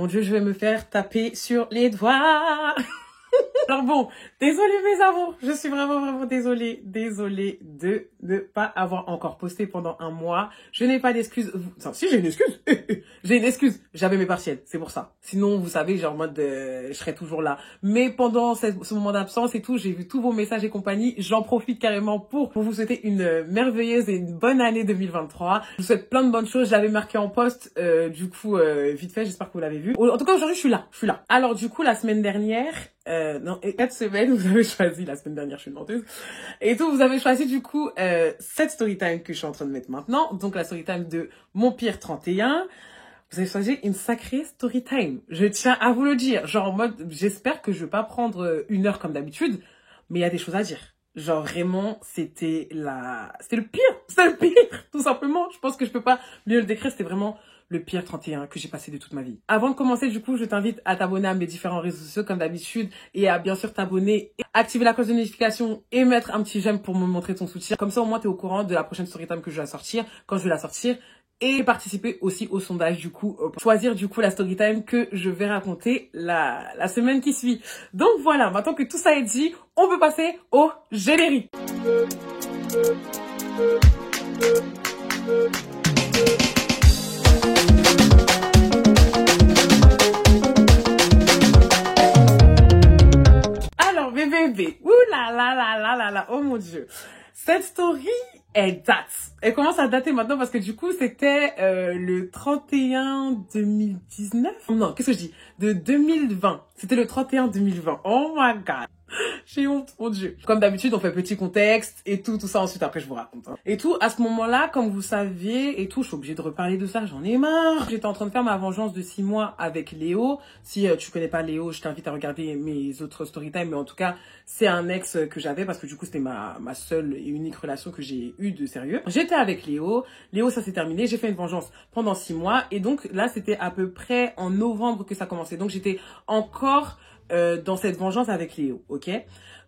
Mon Dieu, je vais me faire taper sur les doigts. Alors bon, désolée mes amours, je suis vraiment désolée de ne pas avoir encore posté pendant un mois. Je n'ai pas d'excuse. Enfin, si j'ai une excuse, j'ai une excuse. J'avais mes partiels, c'est pour ça. Sinon, vous savez, genre en mode, je serais toujours là. Mais pendant ce moment d'absence et tout, j'ai vu tous vos messages et compagnie. J'en profite carrément pour vous souhaiter une merveilleuse et une bonne année 2023. Je vous souhaite plein de bonnes choses. Je l'avais marqué en post, du coup, vite fait. J'espère que vous l'avez vu. En tout cas, aujourd'hui, je suis là. Alors du coup, la semaine dernière. Non, et 4 semaines, vous avez choisi, la semaine dernière, je suis une menteuse. Et tout, vous avez choisi, du coup, cette story time que je suis en train de mettre maintenant. Donc, la story time de Mon Pire 31. Vous avez choisi une sacrée story time. Je tiens à vous le dire. Genre, en mode, j'espère que je vais pas prendre 1 heure comme d'habitude, mais il y a des choses à dire. Genre, vraiment, c'était le pire, tout simplement. Je pense que je peux pas mieux le décrire, c'était vraiment le pire 31 que j'ai passé de toute ma vie. Avant de commencer, du coup, je t'invite à t'abonner à mes différents réseaux sociaux comme d'habitude et à bien sûr t'abonner, activer la cloche de notification et mettre un petit j'aime pour me montrer ton soutien. Comme ça, au moins, t'es au courant de la prochaine storytime que je vais sortir, quand je vais la sortir. Et participer aussi au sondage, du coup, pour choisir, du coup, la storytime que je vais raconter la semaine qui suit. Donc voilà, maintenant que tout ça est dit, on peut passer au générique. Alors, bébé, ouh là, oh mon Dieu. Cette story, elle date. Elle commence à dater maintenant parce que du coup, c'était le 31 2019. Non, qu'est-ce que je dis? De 2020. C'était le 31 2020. Oh my god. J'ai honte, mon Dieu. Comme d'habitude, on fait petit contexte et tout ça ensuite. Après, je vous raconte. Hein. Et tout, à ce moment-là, comme vous saviez, et tout, je suis obligée de reparler de ça. J'en ai marre. J'étais en train de faire ma vengeance de 6 mois avec Léo. Si tu connais pas Léo, je t'invite à regarder mes autres storytime. Mais en tout cas, c'est un ex que j'avais parce que du coup, c'était ma seule et unique relation que j'ai eue de sérieux. J'étais avec Léo. Léo, ça s'est terminé. J'ai fait une vengeance pendant 6 mois. Et donc, là, c'était à peu près en novembre que ça commençait. Donc, j'étais encore dans cette vengeance avec Léo, ok?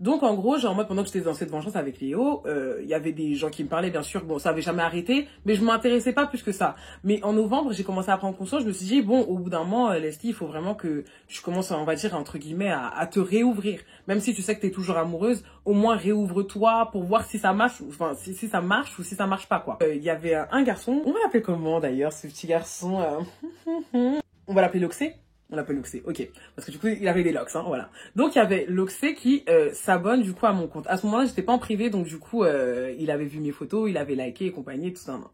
Donc en gros, genre moi pendant que j'étais dans cette vengeance avec Léo, il y avait des gens qui me parlaient, bien sûr, bon ça avait jamais arrêté, mais je m'intéressais pas plus que ça. Mais en novembre, j'ai commencé à prendre conscience, je me suis dit, bon, au bout d'un moment, Leslie, il faut vraiment que je commence, on va dire, entre guillemets, à te réouvrir. Même si tu sais que t'es toujours amoureuse, au moins réouvre-toi pour voir si ça marche, enfin si ça marche ou si ça marche pas, quoi. Il y avait un garçon, on va l'appeler comment d'ailleurs, ce petit garçon on va l'appeler Loxé. On l'appelle Loxé, ok. Parce que du coup, il avait des locks, hein, voilà. Donc, il y avait Loxé qui s'abonne du coup à mon compte. À ce moment-là, j'étais pas en privé, donc du coup, il avait vu mes photos, il avait liké et compagnie, tout ça. Non.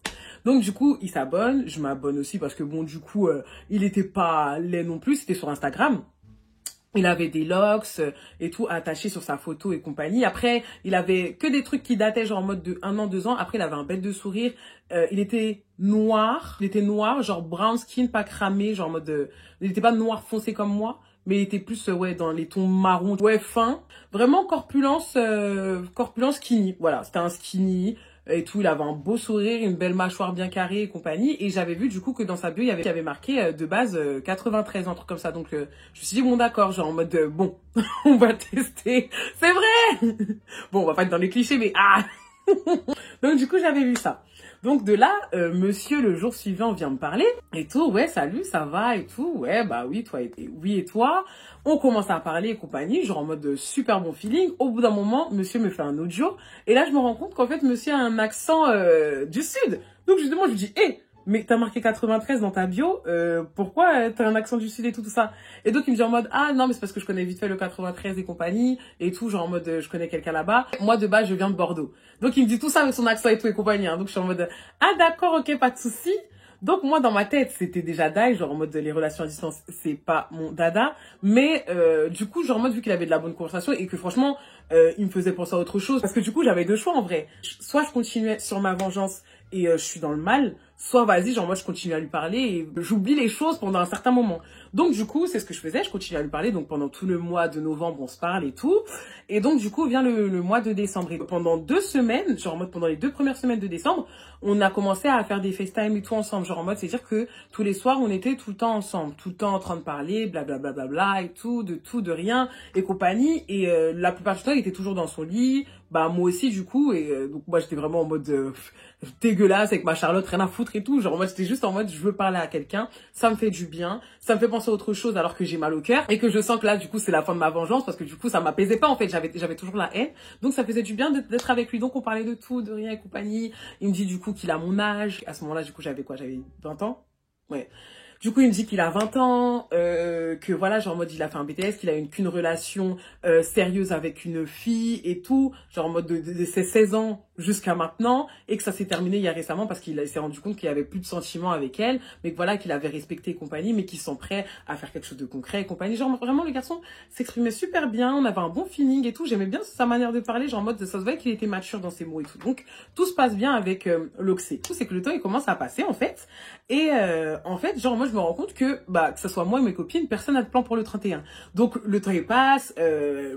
Donc, du coup, il s'abonne. Je m'abonne aussi parce que bon, du coup, il était pas laid non plus, c'était sur Instagram. Il avait des locks et tout attaché sur sa photo et compagnie. Après, il avait que des trucs qui dataient genre en mode de 1 an, 2 ans. Après, il avait un bête de sourire. Il était noir, genre brown skin, pas cramé, genre en mode... il était pas noir foncé comme moi, mais il était plus ouais dans les tons marron, ouais fin. Vraiment corpulence skinny. Voilà, c'était un skinny et tout. Il avait un beau sourire, une belle mâchoire bien carrée et compagnie. Et j'avais vu du coup que dans sa bio, il y avait marqué de base 93, un truc comme ça. Donc je me suis dit bon d'accord, genre en mode bon, on va tester. C'est vrai. Bon, on va pas être dans les clichés, mais ah. Donc du coup, j'avais vu ça. Donc de là, monsieur le jour suivant vient me parler et tout, ouais salut, ça va et tout, ouais bah oui toi et toi, on commence à parler et compagnie, genre en mode super bon feeling. Au bout d'un moment, monsieur me fait un audio et là je me rends compte qu'en fait monsieur a un accent du sud. Donc justement je lui dis, hé, mais t'as marqué 93 dans ta bio, pourquoi t'as un accent du sud et tout ça? Et donc il me dit en mode, ah non mais c'est parce que je connais vite fait le 93 et compagnie, et tout, genre en mode, je connais quelqu'un là-bas. Moi de base je viens de Bordeaux. Donc il me dit tout ça avec son accent et tout et compagnie, hein. Donc je suis en mode, ah d'accord, ok, pas de souci. Donc moi dans ma tête c'était déjà die, genre en mode les relations à distance c'est pas mon dada, mais du coup genre en mode vu qu'il avait de la bonne conversation et que franchement il me faisait penser à autre chose, parce que du coup j'avais 2 choix en vrai, soit je continuais sur ma vengeance et je suis dans le mal, soit vas-y genre moi je continue à lui parler et j'oublie les choses pendant un certain moment. Donc du coup c'est ce que je faisais, je continue à lui parler, donc pendant tout le mois de novembre on se parle et tout, et donc du coup vient le mois de décembre et pendant 2 semaines, genre en mode pendant les 2 premières semaines de décembre, on a commencé à faire des FaceTime et tout ensemble, genre en mode c'est à dire que tous les soirs on était tout le temps ensemble, tout le temps en train de parler, blablabla et tout, de rien et compagnie, et la plupart du temps il était toujours dans son lit, bah moi aussi du coup, et donc moi j'étais vraiment en mode dégueulasse avec ma Charlotte, rien à foutre et tout, genre moi j'étais juste en mode je veux parler à quelqu'un, ça me fait du bien, ça me fait penser à autre chose alors que j'ai mal au cœur, et que je sens que là du coup c'est la fin de ma vengeance, parce que du coup ça m'apaisait pas en fait, j'avais toujours la haine, donc ça faisait du bien d'être avec lui, donc on parlait de tout, de rien et compagnie. Il me dit du coup qu'il a mon âge, à ce moment-là du coup j'avais quoi, j'avais 20 ans, ouais. Du coup, il me dit qu'il a 20 ans, que voilà, genre en mode il a fait un BTS, qu'il a eu qu'une relation sérieuse avec une fille et tout, genre en mode de ses 16 ans jusqu'à maintenant, et que ça s'est terminé il y a récemment parce qu'il s'est rendu compte qu'il avait plus de sentiments avec elle, mais que voilà, qu'il avait respecté et compagnie, mais qu'ils sont prêts à faire quelque chose de concret et compagnie. Genre vraiment, le garçon s'exprimait super bien, on avait un bon feeling et tout, j'aimais bien sa manière de parler, genre en mode ça se voyait qu'il était mature dans ses mots et tout. Donc tout se passe bien avec l'Oxé. Tout c'est que le temps il commence à passer en fait, et en fait, genre moi je me rends compte que ce soit moi et mes copines, personne n'a de plan pour le 31. Donc le temps il passe,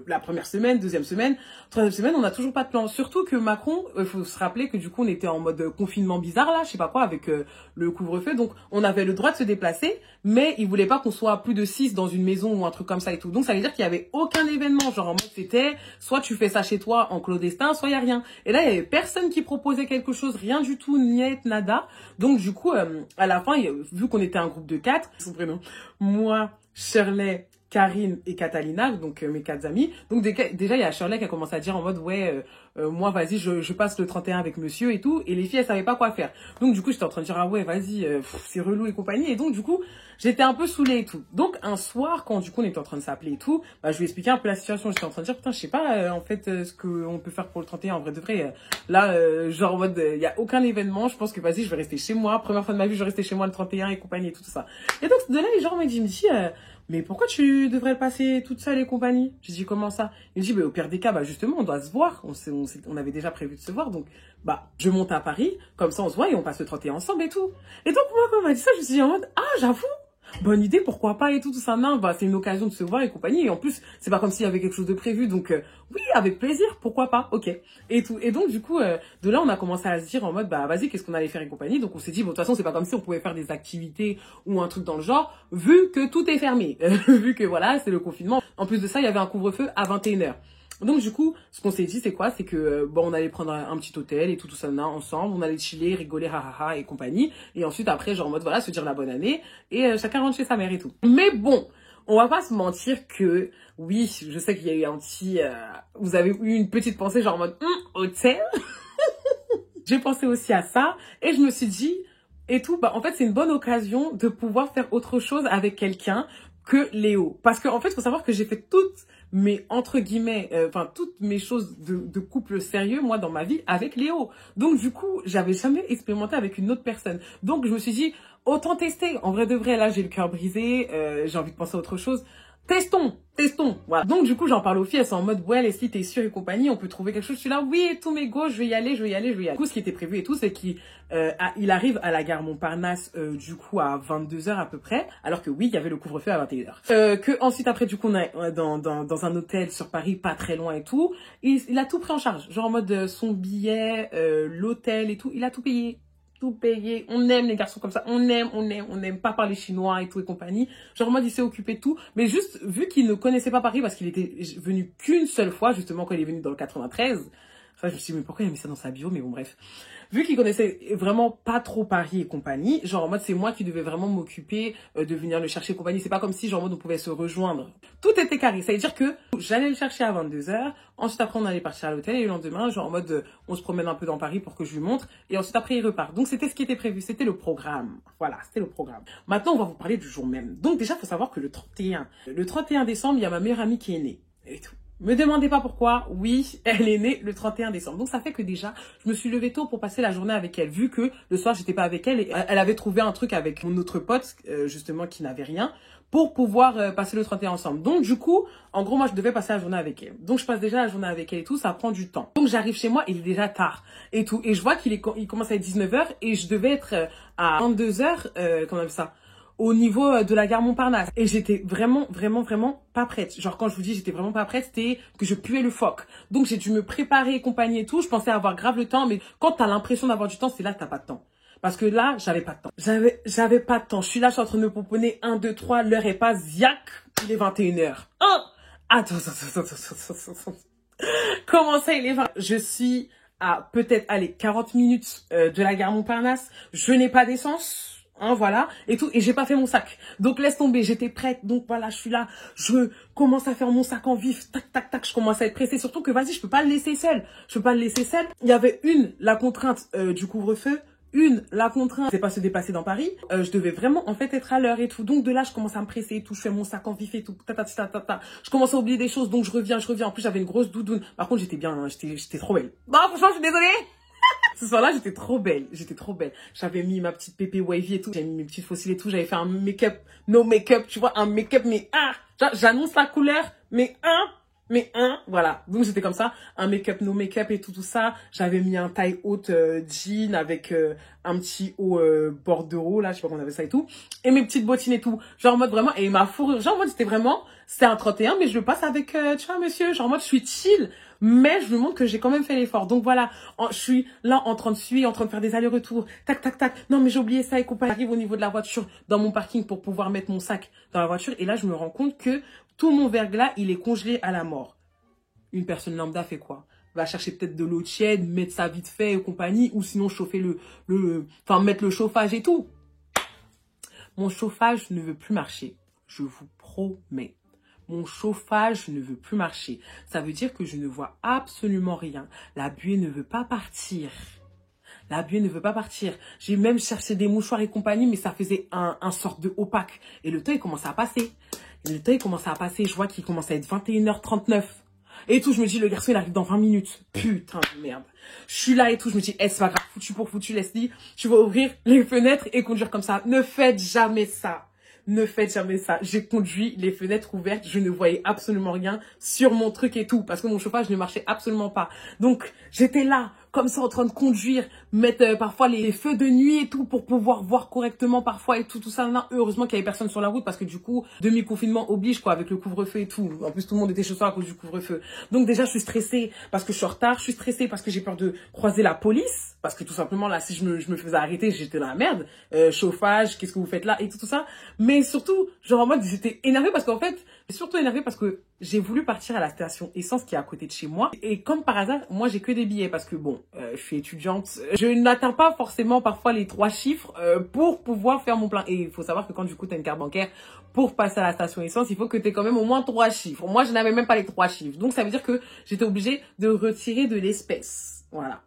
la première semaine, deuxième semaine, troisième semaine, on n'a toujours pas de plan. Surtout que Macron, il faut se rappeler que du coup on était en mode confinement bizarre là, je sais pas quoi, avec le couvre-feu. Donc on avait le droit de se déplacer, mais il voulait pas qu'on soit à plus de 6 dans une maison ou un truc comme ça et tout. Donc ça veut dire qu'il y avait aucun événement, genre en mode c'était soit tu fais ça chez toi en clandestin, soit il y a rien. Et là il y avait personne qui proposait quelque chose, rien du tout, niet, nada. Donc du coup à la fin, vu qu'on était un groupe de 4, son prénom, moi, Shirley, Karine et Catalina, donc mes 4 amis. Donc déjà, il y a Shirley qui a commencé à dire en mode, ouais, moi, vas-y, je passe le 31 avec monsieur et tout. Et les filles, elles savaient pas quoi faire. Donc du coup, j'étais en train de dire, ah ouais, vas-y, c'est relou et compagnie. Et donc du coup, j'étais un peu saoulée et tout. Donc un soir, quand du coup, on était en train de s'appeler et tout, je lui ai expliqué un peu la situation. J'étais en train de dire, putain, je sais pas, en fait, ce qu'on peut faire pour le 31, en vrai de vrai. Là, genre en mode, il y a aucun événement. Je pense que, vas-y, je vais rester chez moi. Première fois de ma vie, je vais rester chez moi le 31 et compagnie et tout ça. Et donc, de là, les gens m'ont dit, mais pourquoi tu devrais le passer toute seule et compagnie? J'ai dit, comment ça? Il me dit, au pire des cas, justement, on doit se voir. On avait déjà prévu de se voir. Donc, je monte à Paris. Comme ça, on se voit et on passe le 31 ensemble et tout. Et donc, moi, quand on m'a dit ça, je me suis dit en mode, ah, j'avoue. Bonne idée, pourquoi pas et tout ça. Non, c'est une occasion de se voir et compagnie. Et en plus, c'est pas comme s'il y avait quelque chose de prévu. Donc, oui, avec plaisir, pourquoi pas, ok. Et tout. Et donc, du coup, de là, on a commencé à se dire en mode, vas-y, qu'est-ce qu'on allait faire et compagnie. Donc, on s'est dit, bon, de toute façon, c'est pas comme si on pouvait faire des activités ou un truc dans le genre, vu que tout est fermé. Vu que, voilà, c'est le confinement. En plus de ça, il y avait un couvre-feu à 21h. Donc du coup, ce qu'on s'est dit, c'est quoi? C'est que on allait prendre un petit hôtel et tout ça ensemble, on allait chiller, rigoler, hahaha et compagnie. Et ensuite après, genre en mode voilà, se dire la bonne année et chacun rentre chez sa mère et tout. Mais bon, on va pas se mentir que oui, je sais qu'il y a eu un petit, vous avez eu une petite pensée genre en mode hôtel. J'ai pensé aussi à ça et je me suis dit et tout, en fait c'est une bonne occasion de pouvoir faire autre chose avec quelqu'un que Léo. Parce que en fait, il faut savoir que j'ai fait toutes mes, entre guillemets, toutes mes choses de couple sérieux, moi, dans ma vie, avec Léo. Donc, du coup, j'avais jamais expérimenté avec une autre personne. Donc, je me suis dit, autant tester. En vrai de vrai, là, j'ai le cœur brisé, j'ai envie de penser à autre chose. Testons, voilà. Donc, du coup, j'en parle aux filles, elles sont en mode, ouais, Leslie, t'es sûre et compagnie, on peut trouver quelque chose. Je suis là, oui, et tout, mais go, je vais y aller. Du coup, ce qui était prévu et tout, c'est qu'il arrive à la gare Montparnasse, du coup, à 22h à peu près, alors que oui, il y avait le couvre-feu à 21h. Que ensuite, après, du coup, on est dans un hôtel sur Paris, pas très loin et tout. Il a tout pris en charge, genre en mode son billet, l'hôtel et tout, il a tout payé. Tout payé, on aime les garçons comme ça, on aime pas parler chinois et tout et compagnie. Genre en mode il s'est occupé de tout, mais juste vu qu'il ne connaissait pas Paris parce qu'il était venu qu'une seule fois justement quand il est venu dans le 93. Enfin, je me suis dit mais pourquoi il a mis ça dans sa bio, mais bon bref. Vu qu'il connaissait vraiment pas trop Paris et compagnie, genre en mode c'est moi qui devais vraiment m'occuper de venir le chercher et compagnie. C'est pas comme si genre en mode on pouvait se rejoindre. Tout était carré, ça veut dire que j'allais le chercher à 22h, ensuite après on allait partir à l'hôtel et le lendemain genre en mode on se promène un peu dans Paris pour que je lui montre et ensuite après il repart. Donc c'était ce qui était prévu, c'était le programme. Voilà, c'était le programme. Maintenant on va vous parler du jour même. Donc déjà faut savoir que le 31 décembre, il y a ma meilleure amie qui est née et tout. Me demandez pas pourquoi, oui, elle est née le 31 décembre. Donc ça fait que déjà, je me suis levée tôt pour passer la journée avec elle, vu que le soir, j'étais pas avec elle et elle avait trouvé un truc avec mon autre pote, justement, qui n'avait rien, pour pouvoir passer le 31 ensemble. Donc du coup, en gros, moi, je devais passer la journée avec elle. Donc je passe déjà la journée avec elle et tout, ça prend du temps. Donc j'arrive chez moi, il est déjà tard et tout. Et je vois il commence à être 19h et je devais être à 22h, comment on appelle ça, au niveau de la gare Montparnasse. Et j'étais vraiment pas prête. Genre, quand je vous dis j'étais vraiment pas prête, c'était que je puais le phoque. Donc, j'ai dû me préparer et compagnie et tout. Je pensais avoir grave le temps, mais quand t'as l'impression d'avoir du temps, c'est là que t'as pas de temps. Parce que là, j'avais pas de temps. J'avais pas de temps. Je suis là, je suis en train de me pomponner 1, 2, 3, l'heure est pas ziac. Il est 21h. Attends. Comment ça, il est 20? Je suis à peut-être, allez, 40 minutes de la gare Montparnasse. Je n'ai pas d'essence. Hein, voilà, et tout, et j'ai pas fait mon sac. Donc laisse tomber, j'étais prête, donc voilà, je suis là, je commence à faire mon sac en vif, tac, tac, tac, je commence à être pressée, surtout que vas-y, je peux pas le laisser seul, je peux pas le laisser seul. Il y avait la contrainte du couvre-feu, la contrainte, c'est pas se dépasser dans Paris, je devais vraiment en fait être à l'heure et tout, donc de là, je commence à me presser et tout, je fais mon sac en vif et tout, ta, ta, ta, ta, ta. Je commence à oublier des choses, donc je reviens, en plus j'avais une grosse doudoune, par contre j'étais bien, hein, j'étais trop belle. Bon, franchement, je suis désolée. Ce soir-là, j'étais trop belle. J'étais trop belle. J'avais mis ma petite pépé wavy et tout. J'avais mis mes petites fossiles et tout. J'avais fait un make-up, no make-up, tu vois, un make-up, mais j'annonce la couleur, voilà. Donc, j'étais comme ça. Un make-up, no make-up et tout ça. J'avais mis un taille haute jean avec un petit haut bordereau, là, je sais pas comment on appelle ça et tout. Et mes petites bottines et tout. Genre en mode vraiment, et ma fourrure. Genre en mode, c'était un 31, mais je le passe avec, tu vois, monsieur. Genre en mode, je suis chill. Mais je lui montre que j'ai quand même fait l'effort. Donc voilà, je suis là en train de faire des allers-retours. Tac, tac, tac. Non, mais j'ai oublié ça et compagnie. J'arrive au niveau de la voiture, dans mon parking pour pouvoir mettre mon sac dans la voiture. Et là, je me rends compte que tout mon verglas, il est congelé à la mort. Une personne lambda fait quoi? Va chercher peut-être de l'eau tiède, mettre ça vite fait et compagnie. Ou sinon chauffer mettre le chauffage et tout. Mon chauffage ne veut plus marcher. Je vous promets. Mon chauffage ne veut plus marcher. Ça veut dire que je ne vois absolument rien. La buée ne veut pas partir. La buée ne veut pas partir. J'ai même cherché des mouchoirs et compagnie, mais ça faisait un sorte de opaque. Et le temps, il commençait à passer. Je vois qu'il commence à être 21h39. Et tout, je me dis, le garçon, il arrive dans 20 minutes. Putain de merde. Je suis là et tout, je me dis, c'est pas grave, foutu pour foutu, Leslie. Tu vas ouvrir les fenêtres et conduire comme ça. Ne faites jamais ça. Ne faites jamais ça. J'ai conduit les fenêtres ouvertes. Je ne voyais absolument rien sur mon truc et tout. Parce que mon chauffage ne marchait absolument pas. Donc, j'étais là, comme ça, en train de conduire. Mettre parfois les feux de nuit et tout pour pouvoir voir correctement parfois et tout ça. Là. Heureusement qu'il y avait personne sur la route. Parce que du coup, demi-confinement oblige quoi, avec le couvre-feu et tout. En plus, tout le monde était chez soi à cause du couvre-feu. Donc déjà, je suis stressée parce que je suis en retard. Je suis stressée parce que j'ai peur de croiser la police. Parce que tout simplement, là, si je me faisais arrêter, j'étais dans la merde. Chauffage, qu'est-ce que vous faites là et tout ça. Mais surtout, genre en mode, j'étais énervée parce qu'en fait, surtout énervée parce que j'ai voulu partir à la station essence qui est à côté de chez moi. Et comme par hasard, moi, j'ai que des billets parce que bon, je suis étudiante. Je n'atteins pas forcément parfois les 3 chiffres pour pouvoir faire mon plein. Et il faut savoir que quand du coup, tu as une carte bancaire, pour passer à la station essence, il faut que tu aies quand même au moins 3 chiffres. Moi, je n'avais même pas les 3 chiffres. Donc, ça veut dire que j'étais obligée de retirer de l'espèce. Voilà.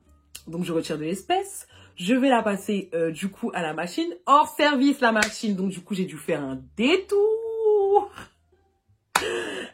Donc, je retire de l'espèce. Je vais la passer du coup à la machine. Hors service la machine. Donc du coup j'ai dû faire un détour.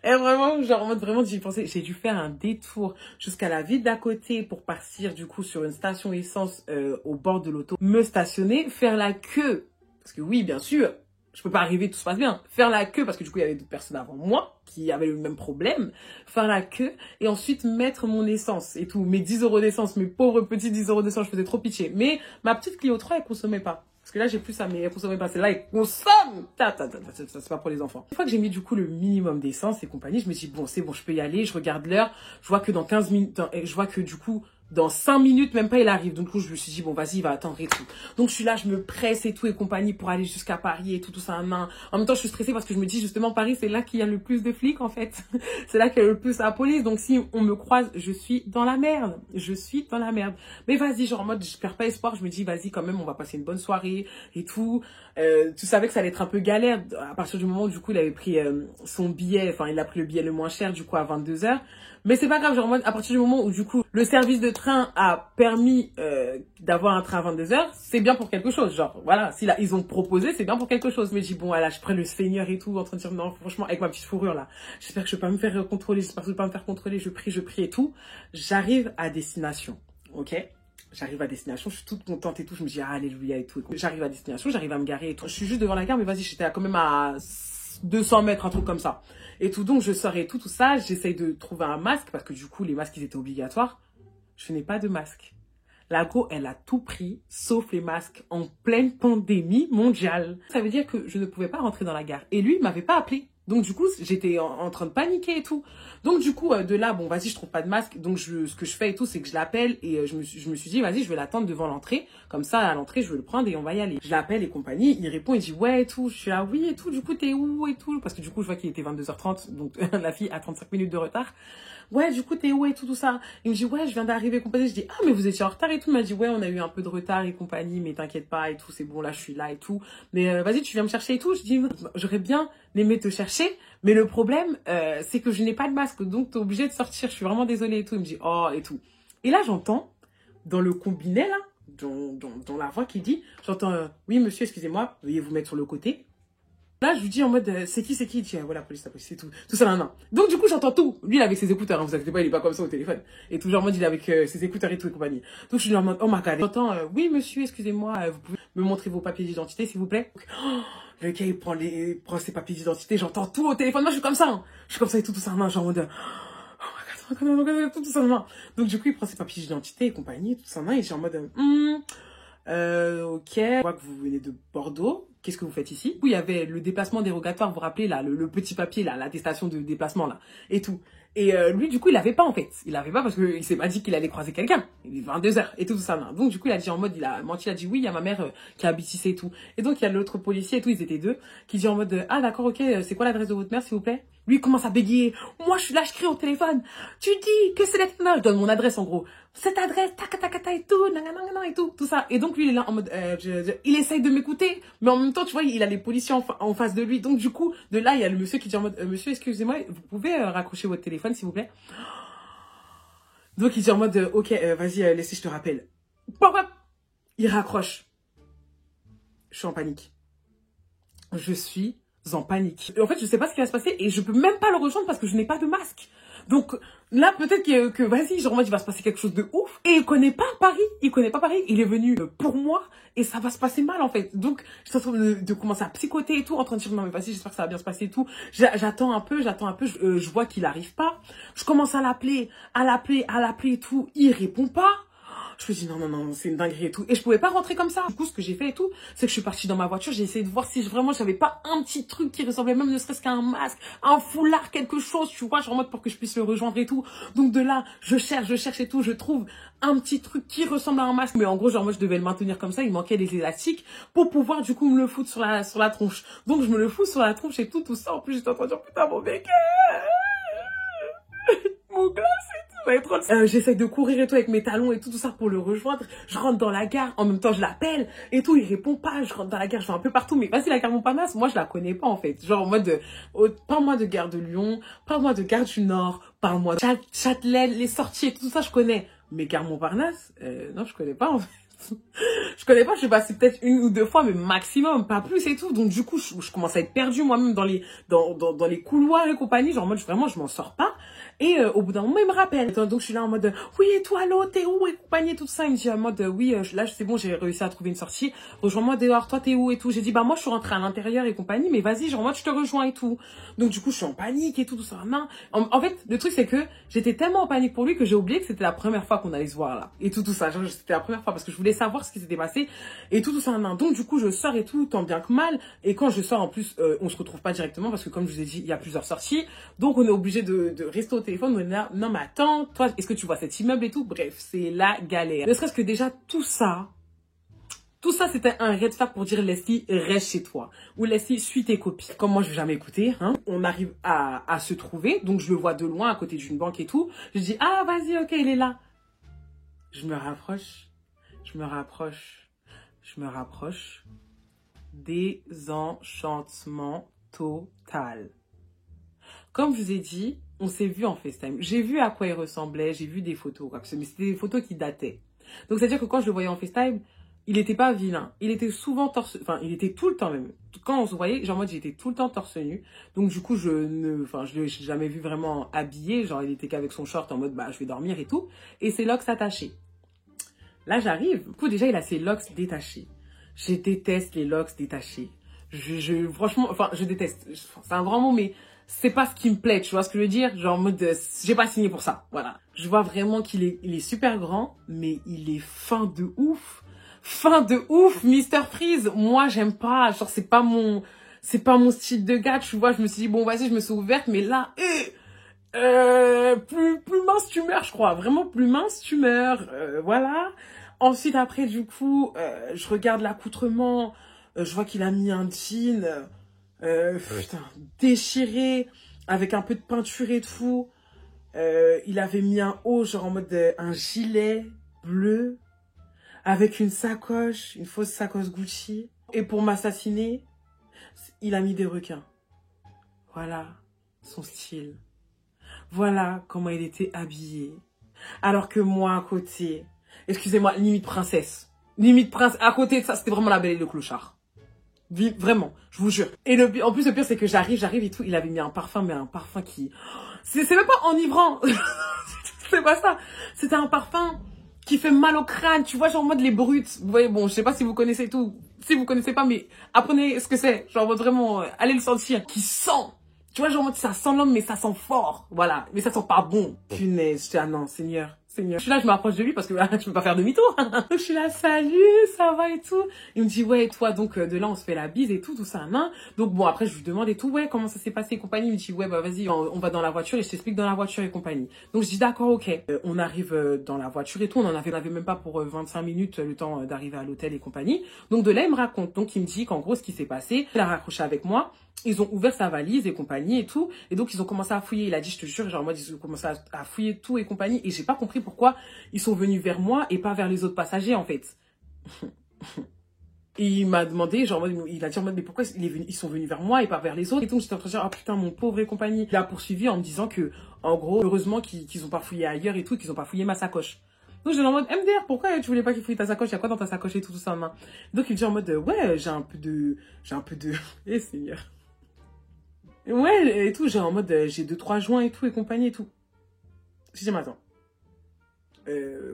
Et vraiment, genre en mode vraiment j'y pensais. J'ai dû faire un détour jusqu'à la ville d'à côté pour partir du coup sur une station essence au bord de l'auto. Me stationner, faire la queue. Parce que oui bien sûr, je peux pas arriver, tout se passe bien. Faire la queue parce que du coup il y avait d'autres personnes avant moi qui avaient le même problème. Faire la queue et ensuite mettre mon essence et tout. Mes 10 € d'essence, mes pauvres petits 10 € d'essence, je faisais trop pitié. Mais ma petite Clio 3, elle consommait pas. Parce que là j'ai plus ça, mais elle consommait pas. Celle-là, elle consomme. C'est pas pour les enfants. Une fois que j'ai mis du coup le minimum d'essence et compagnie, je me dis bon c'est bon, je peux y aller. Je regarde l'heure. Je vois que dans 15 minutes, je vois que du coup dans 5 minutes, même pas, il arrive. Donc, du coup, je me suis dit, bon, vas-y, il va attendre et tout. Donc, je suis là, je me presse et tout et compagnie pour aller jusqu'à Paris et tout ça. En même temps, je suis stressée parce que je me dis, justement, Paris, c'est là qu'il y a le plus de flics, en fait. C'est là qu'il y a le plus la police. Donc, si on me croise, je suis dans la merde. Je suis dans la merde. Mais vas-y, genre, en mode, je perds pas espoir. Je me dis, vas-y, quand même, on va passer une bonne soirée et tout. Tu savais que ça allait être un peu galère à partir du moment où, du coup, il avait pris son billet. Enfin, il a pris le billet le moins cher, du coup, à 22 h. Mais c'est pas grave, genre, en mode, à partir du moment où, du coup, le service de train a permis d'avoir un train à 22 h, c'est bien pour quelque chose. Genre, voilà, si là, ils ont proposé, c'est bien pour quelque chose. Mais je dis, bon, voilà, je prends le Seigneur et tout, en train de dire, non, franchement, avec ma petite fourrure, là, j'espère que je vais pas me faire contrôler, j'espère que je vais pas me faire contrôler, je prie et tout. J'arrive à destination, ok? J'arrive à destination, je suis toute contente et tout, je me dis, ah, alléluia et tout. J'arrive à destination, j'arrive à me garer et tout. Je suis juste devant la gare, mais vas-y, j'étais quand même à 200 mètres, un truc comme ça. Et tout, donc je sors et tout ça, j'essaye de trouver un masque, parce que du coup, les masques, ils étaient obligatoires. Je n'ai pas de masque. La go, elle a tout pris, sauf les masques, en pleine pandémie mondiale. Ça veut dire que je ne pouvais pas rentrer dans la gare. Et lui, il m'avait pas appelé. Donc du coup, j'étais en train de paniquer et tout. Donc du coup, de là, bon, vas-y, je trouve pas de masque. Donc ce que je fais et tout, c'est que je l'appelle et je me suis dit, vas-y, je vais l'attendre devant l'entrée. Comme ça, à l'entrée, je vais le prendre et on va y aller. Je l'appelle et compagnie. Il répond, il dit, ouais et tout. Je suis là, oui et tout. Du coup, t'es où et tout. Parce que du coup, je vois qu'il était 22h30. Donc la fille a 35 minutes de retard. Ouais, du coup, t'es où et tout ça. Il me dit, ouais, je viens d'arriver et compagnie. Je dis, ah, mais vous étiez en retard et tout. Il m'a dit, ouais, on a eu un peu de retard et compagnie, mais t'inquiète pas et tout. C'est bon, là, je suis là et tout. Mais vas-y, tu viens me chercher et tout. Je dis, j'aurais bien aimé te chercher. Mais le problème, c'est que je n'ai pas de masque. Donc, t'es obligé de sortir. Je suis vraiment désolée et tout. Il me dit, oh, et tout. Et là, j'entends, dans le combiné, là, dans la voix qui dit, j'entends, oui, monsieur, excusez-moi, veuillez vous mettre sur le côté. Là, je lui dis en mode, c'est qui? Il dit, voilà, police, c'est tout. Tout ça, nan. Donc, du coup, j'entends tout. Lui, il est avec ses écouteurs, hein, vous inquiétez pas, il est pas comme ça au téléphone. Et tout, genre, en mode, il est avec ses écouteurs et tout et compagnie. Donc, je suis en mode, oh my god. J'entends, oui, monsieur, excusez-moi, vous pouvez me montrer vos papiers d'identité, s'il vous plaît. Oh, le gars, il prend ses papiers d'identité, j'entends tout au téléphone. Moi, je suis comme ça, hein. Je suis comme ça et tout ça, nan, genre, en mode, oh my god, tout ça, nan. Donc, du coup, il prend ses papiers d'identité et compagnie, tout ça, nan, et j'ai en mode, ok, je vois que vous venez de Bordeaux. Qu'est-ce que vous faites ici? Où il y avait le déplacement dérogatoire, vous vous rappelez, là, le petit papier, là, l'attestation de déplacement, là, et tout. Et lui, du coup, il avait pas, en fait. Il avait pas parce qu'il s'est pas dit qu'il allait croiser quelqu'un. Il est 22h et tout ça. Là. Donc, du coup, il a dit en mode, il a menti, il a dit oui, il y a ma mère qui habite ici et tout. Et donc, il y a l'autre policier et tout, ils étaient deux, qui dit en mode, ah d'accord, ok, c'est quoi l'adresse de votre mère, s'il vous plaît? Lui, il commence à bégayer. Moi, je suis là, je crie au téléphone. Tu dis que c'est la... Non, je donne mon adresse, en gros. Cette adresse, ta et tout, nanana et tout ça. Et donc, lui, il est là en mode, il essaye de m'écouter, mais en même temps, tu vois, il a les policiers en face de lui. Donc, du coup, de là, il y a le monsieur qui dit en mode, monsieur, excusez-moi, vous pouvez raccrocher votre téléphone, s'il vous plaît? Donc, il dit en mode, ok, vas-y, laissez, je te rappelle. Il raccroche. Je suis en panique. Je suis en panique. En fait, je sais pas ce qui va se passer et je peux même pas le rejoindre parce que je n'ai pas de masque. Donc là, peut-être que vas-y, genre, moi, il va se passer quelque chose de ouf. Et il connaît pas Paris. Il connaît pas Paris. Il est venu pour moi et ça va se passer mal, en fait. Donc, je suis en train de commencer à psychoter et tout, en train de dire, non, mais vas-y, j'espère que ça va bien se passer et tout. J'attends un peu, je vois qu'il arrive pas. Je commence à l'appeler et tout. Il répond pas. Je me dis non, c'est une dinguerie et tout. Et je pouvais pas rentrer comme ça. Du coup, ce que j'ai fait et tout, c'est que je suis partie dans ma voiture. J'ai essayé de voir si vraiment j'avais pas un petit truc qui ressemblait même ne serait-ce qu'à un masque, un foulard, quelque chose, tu vois, genre en mode pour que je puisse le rejoindre et tout. Donc de là, je cherche et tout. Je trouve un petit truc qui ressemble à un masque. Mais en gros, genre moi, je devais le maintenir comme ça. Il manquait des élastiques pour pouvoir du coup me le foutre sur la tronche. Donc je me le fous sur la tronche et tout ça. En plus, j'étais en train de dire, putain, mon mec, mon glace. J'essaie de courir et tout avec mes talons et tout ça pour le rejoindre. Je rentre dans la gare, en même temps je l'appelle et tout, il répond pas. Je rentre dans la gare, je vais un peu partout, mais vas-y, la gare Montparnasse, moi je la connais pas en fait. Genre en mode, parle-moi de gare de Lyon, parle-moi de gare du Nord, parle-moi de Châtelet, les sorties et tout ça, je connais. Mais gare Montparnasse, non, je connais pas en fait. Je connais pas, je suis passée peut-être une ou deux fois, mais maximum, pas plus et tout. Donc du coup, je commence à être perdue moi-même dans les couloirs et compagnie. Genre en mode, vraiment, je m'en sors pas. Et au bout d'un moment, il me rappelle. Donc je suis là en mode, oui, et toi, allô, t'es où et compagnie, tout ça. Il me dit en mode, oui, là, c'est bon, j'ai réussi à trouver une sortie. Rejoins-moi dehors, toi, t'es où et tout. J'ai dit, bah moi, je suis rentrée à l'intérieur et compagnie, mais vas-y, genre moi, je te rejoins et tout. Donc du coup, je suis en panique et tout ça. Non. En fait, le truc, c'est que j'étais tellement en panique pour lui que j'ai oublié que c'était la première fois qu'on allait se voir là. Et tout ça. Genre, c'était la première fois parce que je voulais savoir ce qui s'était passé et tout ça. Non. Donc du coup, je sors et tout, tant bien que mal. Et quand je sors, en plus, on se retrouve pas directement parce que comme je vous ai dit, il y a plusieurs sorties. Donc on est obligé de rester au téléphone. On est là, non mais attends, toi, est-ce que tu vois cet immeuble et tout? Bref, c'est la galère. Ne serait-ce que déjà tout ça, c'était un red flag pour dire Leslie, reste chez toi. Ou Leslie, suis tes copines. Comme moi, je vais jamais écouter. Hein. On arrive à se trouver. Donc, je le vois de loin, à côté d'une banque et tout. Je dis, ah, vas-y, ok, il est là. Je me rapproche. Désenchantement total. Comme je vous ai dit, on s'est vu en FaceTime. J'ai vu à quoi il ressemblait. J'ai vu des photos. Mais c'était des photos qui dataient. Donc, c'est-à-dire que quand je le voyais en FaceTime, il était pas vilain. Il était souvent torse... Enfin, il était tout le temps même. Quand on se voyait, genre, moi, j'étais tout le temps torse nu. Donc, du coup, je l'ai jamais vu vraiment habillé. Genre, il était qu'avec son short en mode, bah, je vais dormir et tout. Et ses locks attachés. Là, j'arrive. Du coup, déjà, il a ses locks détachés. Je déteste les locks détachés. Franchement, enfin, je déteste. C'est un grand mot, mais c'est pas ce qui me plaît. Tu vois ce que je veux dire? Genre, en mode, j'ai pas signé pour ça. Voilà. Je vois vraiment qu'il est super grand, mais il est fin de ouf. Fin de ouf, Mr. Freeze. Moi, j'aime pas. Genre, c'est pas mon c'est pas mon style de gars, tu vois. Je me suis dit, bon, vas-y, je me suis ouverte, mais là, plus mince tu meurs, je crois. Vraiment, plus mince tu meurs. Voilà. Ensuite, après, du coup, je regarde l'accoutrement. Je vois qu'il a mis un jean, putain, déchiré, avec un peu de peinture et tout. Il avait mis un haut, genre en mode un gilet bleu, avec une sacoche, une fausse sacoche Gucci. Et pour m'assassiner, il a mis des requins. Voilà son style. Voilà comment il était habillé. Alors que moi, à côté, excusez-moi, limite princesse. Limite prince, à côté de ça, c'était vraiment la belle et le clochard. Vraiment, je vous jure. Et en plus, le pire, c'est que j'arrive et tout, il avait mis un parfum, mais un parfum qui... C'est même pas enivrant. C'est pas ça. C'était un parfum qui fait mal au crâne, tu vois, genre en mode les brutes. Vous voyez, bon, je sais pas si vous connaissez tout. Si vous connaissez pas, mais apprenez ce que c'est. Genre en mode vraiment, allez le sentir. Qui sent. Tu vois, genre en mode ça sent l'homme, mais ça sent fort. Voilà. Mais ça sent pas bon. Punaise, je dis, ah non, Seigneur. Je suis là, je m'approche de lui parce que je peux pas faire demi-tour. Je suis là, salut, ça va et tout. Il me dit, ouais, et toi, donc de là, on se fait la bise et tout ça, non. Donc bon, après, je lui demande et tout, ouais, comment ça s'est passé et compagnie. Il me dit, ouais, bah vas-y, on va dans la voiture et je t'explique dans la voiture et compagnie. Donc je dis, d'accord, ok. On arrive dans la voiture et tout, on en avait même pas pour 25 minutes le temps d'arriver à l'hôtel et compagnie. Donc de là, il me raconte. Donc il me dit qu'en gros, ce qui s'est passé, il a raccroché avec moi. Ils ont ouvert sa valise et compagnie et tout. Et donc, ils ont commencé à fouiller. Il a dit, je te jure, genre, moi, ils ont commencé à fouiller tout et compagnie. Et j'ai pas compris pourquoi ils sont venus vers moi et pas vers les autres passagers, en fait. Et il m'a demandé, genre, il a dit en mode, mais pourquoi ils sont venus vers moi et pas vers les autres? Et donc, j'étais en train de dire, ah putain, mon pauvre et compagnie. Il a poursuivi en me disant que, en gros, heureusement qu'ils ont pas fouillé ailleurs et tout, qu'ils ont pas fouillé ma sacoche. Donc, j'étais en mode, MDR, pourquoi tu voulais pas qu'ils fouillent ta sacoche? Il y a quoi dans ta sacoche et tout ça, main? Donc, il me dit en mode, ouais, j'ai un peu de, eh, Seigneur. Ouais, et tout, j'ai en mode, j'ai 2-3 joints et tout, et compagnie et tout. Je dis, mais attends,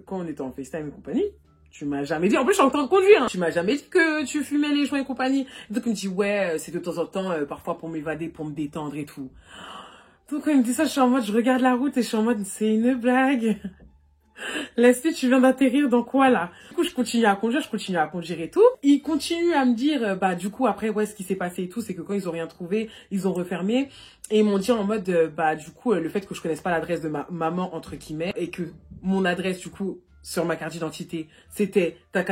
quand on était en FaceTime et compagnie, tu m'as jamais dit, en plus je suis en train de conduire, hein, tu m'as jamais dit que tu fumais les joints et compagnie. Donc il me dit, ouais, c'est de temps en temps, parfois pour m'évader, pour me détendre et tout. Donc quand il me dit ça, je suis en mode, je regarde la route et je suis en mode, c'est une blague. Leslie, tu viens d'atterrir dans quoi là? Du coup, je continue à conduire et tout. Il continue à me dire, bah du coup, après, ouais, ce qui s'est passé et tout, c'est que quand ils ont rien trouvé, ils ont refermé. Et ils m'ont dit en mode, bah du coup, le fait que je connaisse pas l'adresse de ma maman, entre guillemets, et que mon adresse, du coup, sur ma carte d'identité, c'était ta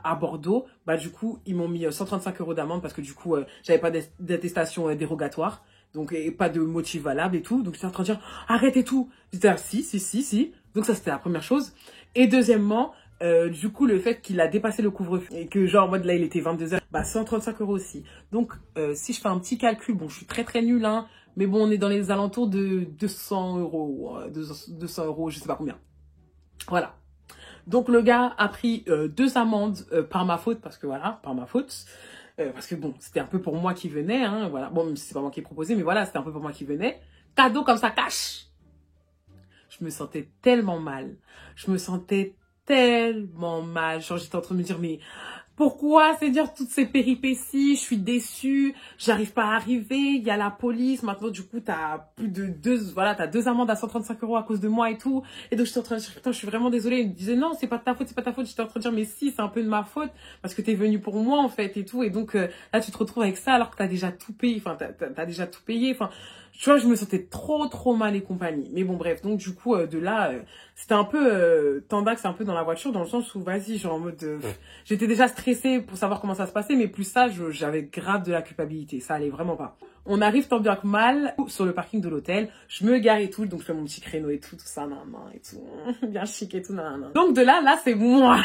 à Bordeaux, bah du coup, ils m'ont mis 135 € d'amende parce que du coup, j'avais pas d'attestation dérogatoire. Donc, et pas de motif valable et tout. Donc, j'étais en train de dire, arrête et tout. J'étais là, si. Donc, ça, c'était la première chose. Et deuxièmement, du coup, le fait qu'il a dépassé le couvre-feu et que, genre, en mode, là, il était 22 h, bah, 135 € aussi. Donc, si je fais un petit calcul, bon, je suis très nulle, hein. Mais bon, on est dans les alentours de 200 €. 200 €, je sais pas combien. Voilà. Donc, le gars a pris 2 amendes par ma faute, parce que voilà, par ma faute. Parce que bon, c'était un peu pour moi qui venait, hein, voilà. Bon, même si c'est pas moi qui ai proposé, mais voilà, c'était un peu pour moi qui venait. Cadeau comme ça, cash. Je me sentais tellement mal. Genre, j'étais en train de me dire, mais pourquoi c'est dire toutes ces péripéties? Je suis déçue, j'arrive pas à arriver, il y a la police, maintenant du coup t'as plus de t'as 2 amendes à 135 € à cause de moi et tout. Et donc j'étais en train de dire, putain, je suis vraiment désolée. Il me disait, non, c'est pas de ta faute, c'est pas ta faute. J'étais en train de dire, mais si, c'est un peu de ma faute, parce que t'es venu pour moi, en fait, et tout. Et donc là, tu te retrouves avec ça, alors que t'as déjà tout payé, enfin, t'as déjà tout payé, enfin, tu vois, je me sentais trop mal et compagnie. Mais bon, bref, donc du coup, de là, c'était un peu tendax, un peu dans la voiture, dans le sens où, vas-y, genre en mode, j'étais déjà stressée pour savoir comment ça se passait, mais plus ça, j'avais grave de la culpabilité. Ça allait vraiment pas. On arrive tant bien que mal sur le parking de l'hôtel. Je me gare et tout, donc je fais mon petit créneau et tout ça, nan, et tout. Bien chic et tout, nan. Donc de là, c'est moi.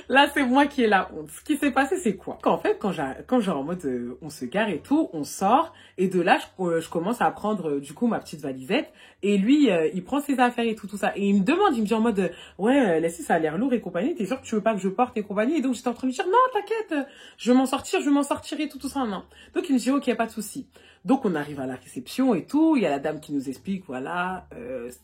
Là, c'est moi qui ai la honte. Ce qui s'est passé, c'est quoi? Qu'en fait, quand genre en mode, on se gare et tout, on sort, et de là, je commence à prendre, du coup, ma petite valisette, et lui, il prend ses affaires et tout ça. Et il me demande, il me dit en mode, ouais, Leslie, ça a l'air lourd et compagnie, t'es sûr que tu veux pas que je porte et compagnie? Et donc, j'étais en train de lui dire, non, t'inquiète, je vais m'en sortir et tout ça, non. Donc, il me dit, ok, pas de souci. Donc, on arrive à la réception et tout, il y a la dame qui nous explique, voilà,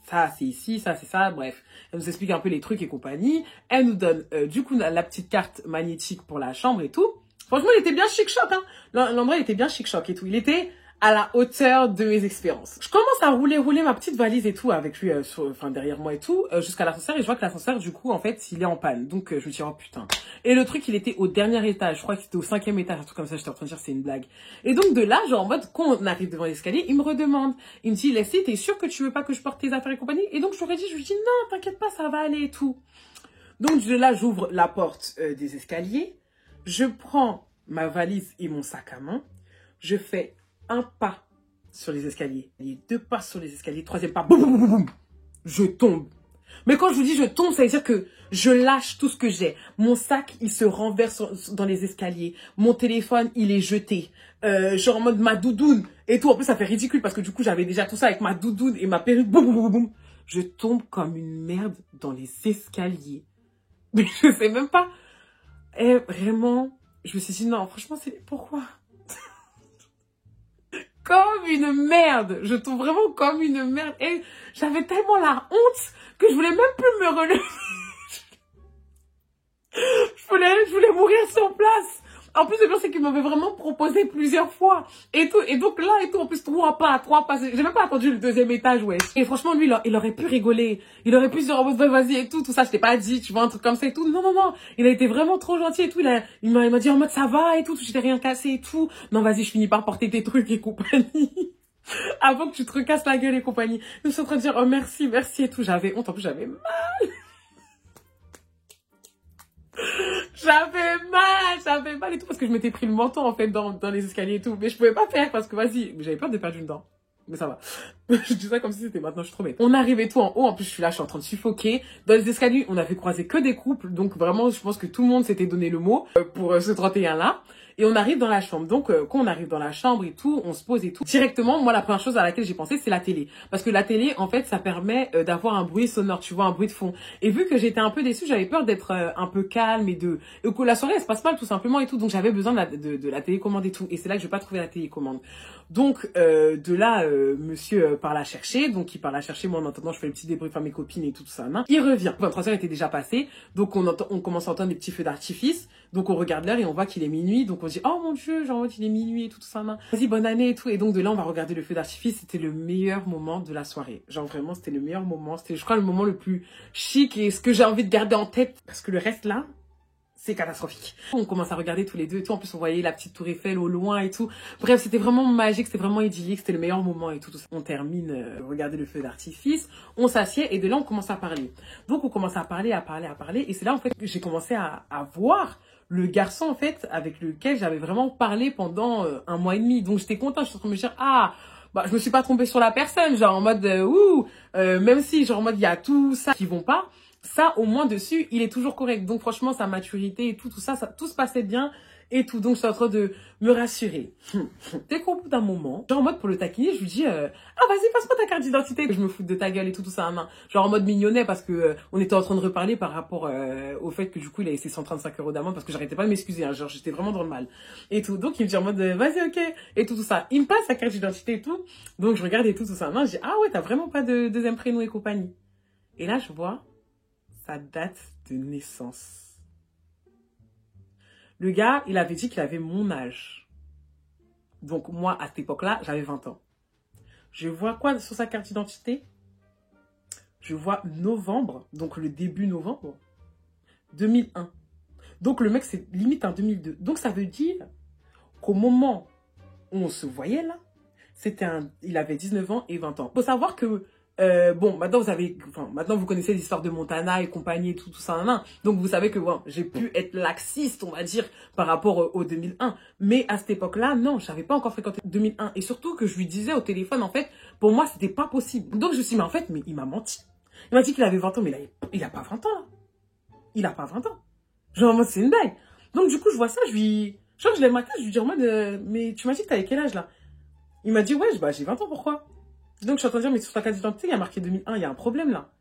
ça, c'est ici, ça, c'est ça, bref. Elle nous explique un peu les trucs et compagnie. Elle nous donne, du coup, la petite carte magnétique pour la chambre et tout. Franchement, il était bien chic-choc, hein. L'endroit, il était bien chic-choc et tout. Il était à la hauteur de mes expériences. Je commence à rouler ma petite valise et tout avec lui, derrière moi et tout, jusqu'à l'ascenseur et je vois que l'ascenseur, du coup, en fait, il est en panne. Donc, je me dis, oh putain. Et le truc, il était au dernier étage. Je crois que c'était au 5e étage, un truc comme ça. J'étais en train de dire, c'est une blague. Et donc, de là, genre, en mode, quand on arrive devant l'escalier, il me redemande. Il me dit, Leslie, t'es sûre que tu veux pas que je porte tes affaires et compagnie? Et donc, je lui dis, non, t'inquiète pas, ça va aller et tout. Donc, de là, j'ouvre la porte des escaliers. Je prends ma valise et mon sac à main. Je fais un pas sur les escaliers, 2 pas sur les escaliers, 3e pas, boum, boum, boum, boum, je tombe. Mais quand je vous dis je tombe, ça veut dire que je lâche tout ce que j'ai. Mon sac, il se renverse dans les escaliers. Mon téléphone, il est jeté. Genre en mode ma doudoune et tout. En plus, ça fait ridicule parce que du coup, j'avais déjà tout ça avec ma doudoune et ma perruque. Boum, boum, boum, boum. Je tombe comme une merde dans les escaliers. Mais je sais même pas. Et vraiment, je me suis dit non, franchement, c'est pourquoi? Comme une merde. Je tombe vraiment comme une merde. Et j'avais tellement la honte que je voulais même plus me relever. je voulais mourir sur place. En plus, le pire, c'est qu'il m'avait vraiment proposé plusieurs fois. Et tout. Et donc là, en plus, 3 pas. J'ai même pas attendu le 2e étage, ouais. Et franchement, lui, il aurait pu rigoler. Il aurait pu se dire, oh, vas-y et tout. Tout ça, je t'ai pas dit, tu vois, un truc comme ça et tout. Non, non, non. Il a été vraiment trop gentil et tout. Il m'a dit en mode, ça va et tout. Je t'ai rien cassé et tout. Non, vas-y, je finis par porter tes trucs et compagnie. Avant que tu te recasses la gueule et compagnie. Je suis en train de dire, oh, merci et tout. J'avais honte. En plus, j'avais mal. J'avais mal et tout parce que je m'étais pris le menton en fait dans les escaliers et tout. Mais je pouvais pas faire parce que vas-y, j'avais peur de perdre une dent. Mais ça va. Je dis ça comme si c'était maintenant, je suis trop bête. On arrive et tout en haut, en plus je suis là, je suis en train de suffoquer. Dans les escaliers, on avait croisé que des couples, donc vraiment je pense que tout le monde s'était donné le mot pour ce 31 là. Et on arrive dans la chambre. Donc, quand on arrive dans la chambre et tout, on se pose et tout. Directement, moi, la première chose à laquelle j'ai pensé, c'est la télé. Parce que la télé, en fait, ça permet d'avoir un bruit sonore, tu vois, un bruit de fond. Et vu que j'étais un peu déçue, j'avais peur d'être un peu calme et que la soirée, elle se passe mal, tout simplement, et tout. Donc, j'avais besoin de la télécommande et tout. Et c'est là que je n'ai pas trouvé la télécommande. Donc, de là, monsieur part la chercher. Donc, il part la chercher. Moi, en attendant, je fais le petit débrief à mes copines et tout ça. Il revient. 23h était déjà passé. Donc, on commence à entendre des petits feux d'artifice. Donc, on regarde l'heure et on voit qu'il est minuit. Donc, on dit, oh mon Dieu, genre, il est minuit et tout ça. Vas-y, bonne année et tout. Et donc, de là, on va regarder le feu d'artifice. C'était le meilleur moment de la soirée. Genre, vraiment, c'était le meilleur moment. C'était, je crois, le moment le plus chic et ce que j'ai envie de garder en tête. Parce que le reste, là, c'est catastrophique. On commence à regarder tous les deux et tout. En plus, on voyait la petite tour Eiffel au loin et tout. Bref, c'était vraiment magique, c'était vraiment idyllique, c'était le meilleur moment et tout. On termine, regarder le feu d'artifice, on s'assied et de là, on commence à parler. Donc, on commence à parler. Et c'est là, en fait, que j'ai commencé à voir le garçon, en fait, avec lequel j'avais vraiment parlé pendant 1 mois et demi. Donc, j'étais contente. Je suis en train de me dire, ah, bah, je me suis pas trompée sur la personne. Genre, en mode, même si, genre, en mode, il y a tout ça qui vont pas. Ça, au moins dessus, il est toujours correct. Donc, franchement, sa maturité et tout ça, tout se passait bien et tout. Donc, je suis en train de me rassurer. Dès qu'au bout d'un moment, genre en mode pour le taquiner, je lui dis, ah, vas-y, passe-moi ta carte d'identité. Je me fous de ta gueule et tout ça. Genre en mode mignonnet parce que on était en train de reparler par rapport au fait que du coup, il a laissé 135 € d'amende parce que j'arrêtais pas de m'excuser. Hein, genre, j'étais vraiment dans le mal. Et tout. Donc, il me dit en mode, vas-y, ok. Et tout ça. Il me passe sa carte d'identité et tout. Donc, je regarde et tout ça. Je dis, ah ouais, t'as vraiment pas de deuxième prénom et compagnie. Et là, je vois sa date de naissance. Le gars, il avait dit qu'il avait mon âge. Donc moi, à cette époque-là, j'avais 20 ans. Je vois quoi sur sa carte d'identité? Je vois novembre, donc le début novembre, 2001. Donc le mec, c'est limite en 2002. Donc ça veut dire qu'au moment où on se voyait là, il avait 19 ans et 20 ans. Faut savoir que bon, maintenant vous connaissez l'histoire de Montana et compagnie et tout ça. Donc vous savez que bon, j'ai pu être laxiste, on va dire, par rapport au 2001. Mais à cette époque-là, non, je n'avais pas encore fréquenté 2001. Et surtout que je lui disais au téléphone, en fait, pour moi, c'était pas possible. Donc je me suis dit, mais en fait, il m'a menti. Il m'a dit qu'il avait 20 ans, mais il a pas 20 ans, là. Il a pas 20 ans. Genre, en mode, c'est une blague. Donc du coup, je vois ça, je crois que je l'ai matin, je lui dis en mode, mais tu m'as dit que t'avais quel âge, là? Il m'a dit, ouais, bah, j'ai 20 ans, pourquoi? Donc, je suis en train de dire, mais sur ta carte d'identité, il y a marqué 2001, il y a un problème, là.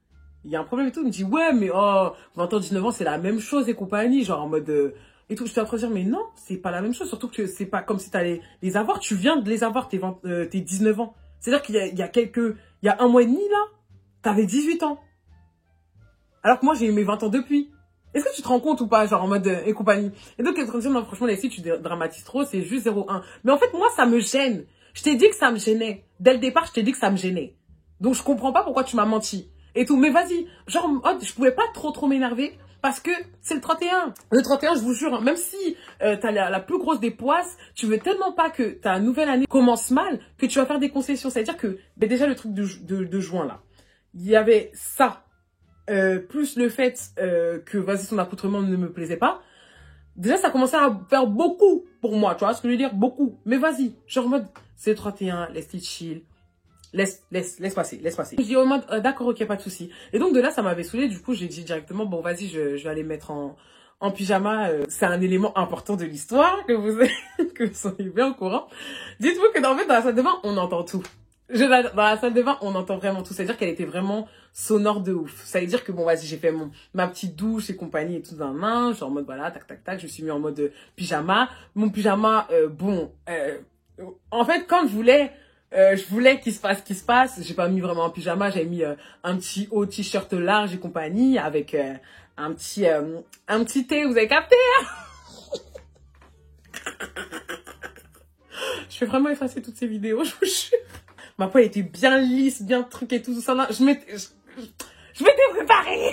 Il y a un problème et tout. Il me dit, ouais, mais 20 ans, 19 ans, c'est la même chose et compagnie. Genre, en mode, et tout. Je suis en train de dire, mais non, c'est pas la même chose. Surtout que c'est pas comme si t'allais les avoir. Tu viens de les avoir, tes 19 ans. C'est-à-dire qu'il y a 1 mois et demi, là, t'avais 18 ans. Alors que moi, j'ai eu mes 20 ans depuis. Est-ce que tu te rends compte ou pas, genre en mode et compagnie? Et donc, elle est en train de dire, non, franchement, Leslie, tu dramatises trop, c'est juste 0,1. Mais en fait, moi, ça me gêne Je t'ai dit que ça me gênait. Dès le départ, je t'ai dit que ça me gênait. Donc, je comprends pas pourquoi tu m'as menti. Et tout, mais vas-y. Genre, je pouvais pas trop m'énerver. Parce que c'est le 31. Le 31, je vous jure, hein, même si t'as la plus grosse des poisses, tu veux tellement pas que ta nouvelle année commence mal que tu vas faire des concessions. C'est-à-dire que, ben déjà, le truc de juin, là, il y avait ça, plus le fait que, vas-y, son accoutrement ne me plaisait pas. Déjà, ça commençait à faire beaucoup pour moi, tu vois ce que je veux dire? Beaucoup. Mais vas-y, genre en mode, c'est le 31, laisse-les chill. Laisse passer. Je dis au mode, d'accord, ok, pas de souci. Et donc de là, ça m'avait saoulé. Du coup, j'ai dit directement, bon, vas-y, je vais aller mettre en pyjama. C'est un élément important de l'histoire que que vous soyez bien au courant. Dites-vous que en fait, dans la salle de bain, on entend tout. Dans la salle de bain, on entend vraiment tout. C'est-à-dire qu'elle était vraiment sonore de ouf. Ça veut dire que bon, vas-y, j'ai fait ma petite douche et compagnie et tout dans la main. Genre en mode, voilà, tac, tac, tac. Je me suis mis en mode pyjama. Mon pyjama, en fait, quand je voulais qu'il se passe ce qui se passe. J'ai pas mis vraiment un pyjama, j'avais mis un petit haut t-shirt large et compagnie avec un petit thé, vous avez capté hein. Je vais vraiment effacer toutes ces vidéos, je vous jure. Ma peau était bien lisse, bien truc et tout ça là. Je m'étais préparée.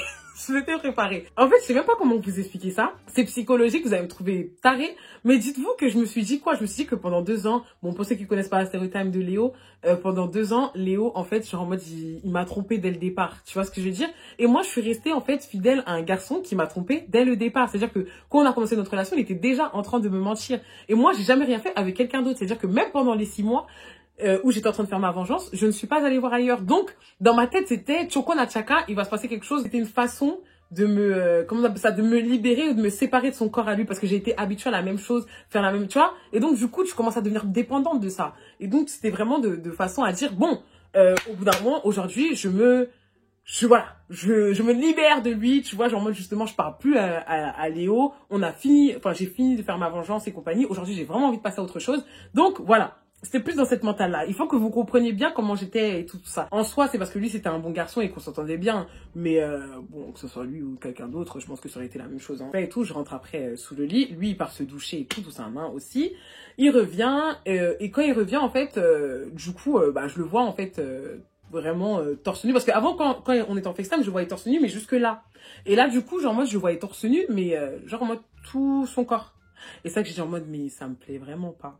Je m'étais préparée. En fait, je sais même pas comment vous expliquer ça. C'est psychologique, vous allez me trouver tarée. Mais dites-vous que je me suis dit quoi? Je me suis dit que pendant 2 ans, bon, pour ceux qui connaissent pas la stéréotype de Léo, pendant 2 ans, Léo, en fait, genre en mode, il m'a trompé dès le départ. Tu vois ce que je veux dire? Et moi, je suis restée, en fait, fidèle à un garçon qui m'a trompé dès le départ. C'est-à-dire que quand on a commencé notre relation, il était déjà en train de me mentir. Et moi, j'ai jamais rien fait avec quelqu'un d'autre. C'est-à-dire que même pendant les 6 mois, où j'étais en train de faire ma vengeance, je ne suis pas allée voir ailleurs. Donc, dans ma tête, c'était Choko Nachaka, il va se passer quelque chose. C'était une façon de me, comment on appelle ça, de me libérer ou de me séparer de son corps à lui parce que j'ai été habituée à la même chose, faire la même, tu vois. Et donc, du coup, tu commences à devenir dépendante de ça. Et donc, c'était vraiment de façon à dire, bon, au bout d'un moment, aujourd'hui, je me libère de lui, tu vois, genre moi justement je parle plus à Léo, j'ai fini de faire ma vengeance et compagnie, aujourd'hui j'ai vraiment envie de passer à autre chose, donc voilà. C'était plus dans cette mentale-là. Il faut que vous compreniez bien comment j'étais et tout ça. En soi, c'est parce que lui, c'était un bon garçon et qu'on s'entendait bien. Mais bon, que ce soit lui ou quelqu'un d'autre, je pense que ça aurait été la même chose. En fait, et tout, je rentre après sous le lit. Lui, il part se doucher et tout ça main aussi. Il revient. Et quand il revient, en fait, du coup, je le vois, en fait, vraiment torse nu. Parce qu'avant, quand on était en FaceTime, je le voyais torse nu, mais jusque là. Et là, du coup, genre, moi, je le voyais torse nu, mais genre en mode tout son corps. Et ça que j'ai dit en mode, mais ça me plaît vraiment pas.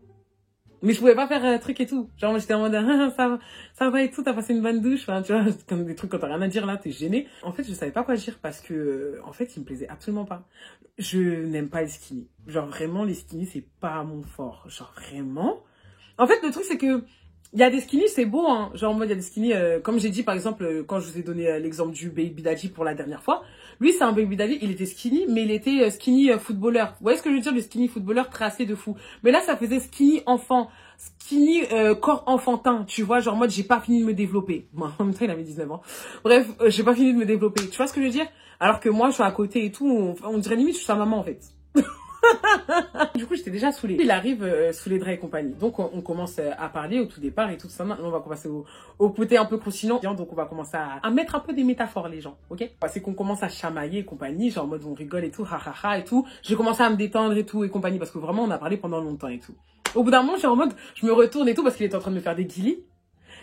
Mais je pouvais pas faire un truc et tout. Genre, j'étais en mode, ça va et tout, t'as passé une bonne douche. Enfin, tu vois, comme des trucs quand t'as rien à dire là, t'es gêné. En fait, je savais pas quoi dire parce que, en fait, il me plaisait absolument pas. Je n'aime pas les skinny. Genre, vraiment, les skinny, c'est pas mon fort. Genre, vraiment. En fait, le truc, c'est que, il y a des skinny, c'est beau, hein. Genre, moi, il y a des skinny, comme j'ai dit, par exemple, quand je vous ai donné l'exemple du Baby Daddy pour la dernière fois. Lui, c'est un Baby Daddy, il était skinny, mais il était skinny footballeur. Vous voyez ce que je veux dire, le skinny footballeur tracé de fou. Mais là, ça faisait skinny enfant. Skinny corps enfantin, tu vois, genre, mode, j'ai pas fini de me développer. Bon, en même temps, il avait 19 ans. Bref, j'ai pas fini de me développer. Tu vois ce que je veux dire? Alors que moi, je suis à côté et tout, on dirait limite, je suis sa maman, en fait. Du coup, j'étais déjà saoulée. Il arrive sous les draps et compagnie. Donc, on commence à parler au tout départ et tout ça. Maintenant, on va commencer au côté un peu croustillant. Donc, on va commencer à mettre un peu des métaphores, les gens, ok? C'est qu'on commence à chamailler et compagnie, genre en mode on rigole et tout, ha et tout. J'ai commencé à me détendre et tout et compagnie parce que vraiment, on a parlé pendant longtemps et tout. Au bout d'un moment, j'ai en mode, je me retourne et tout parce qu'il était en train de me faire des guilis.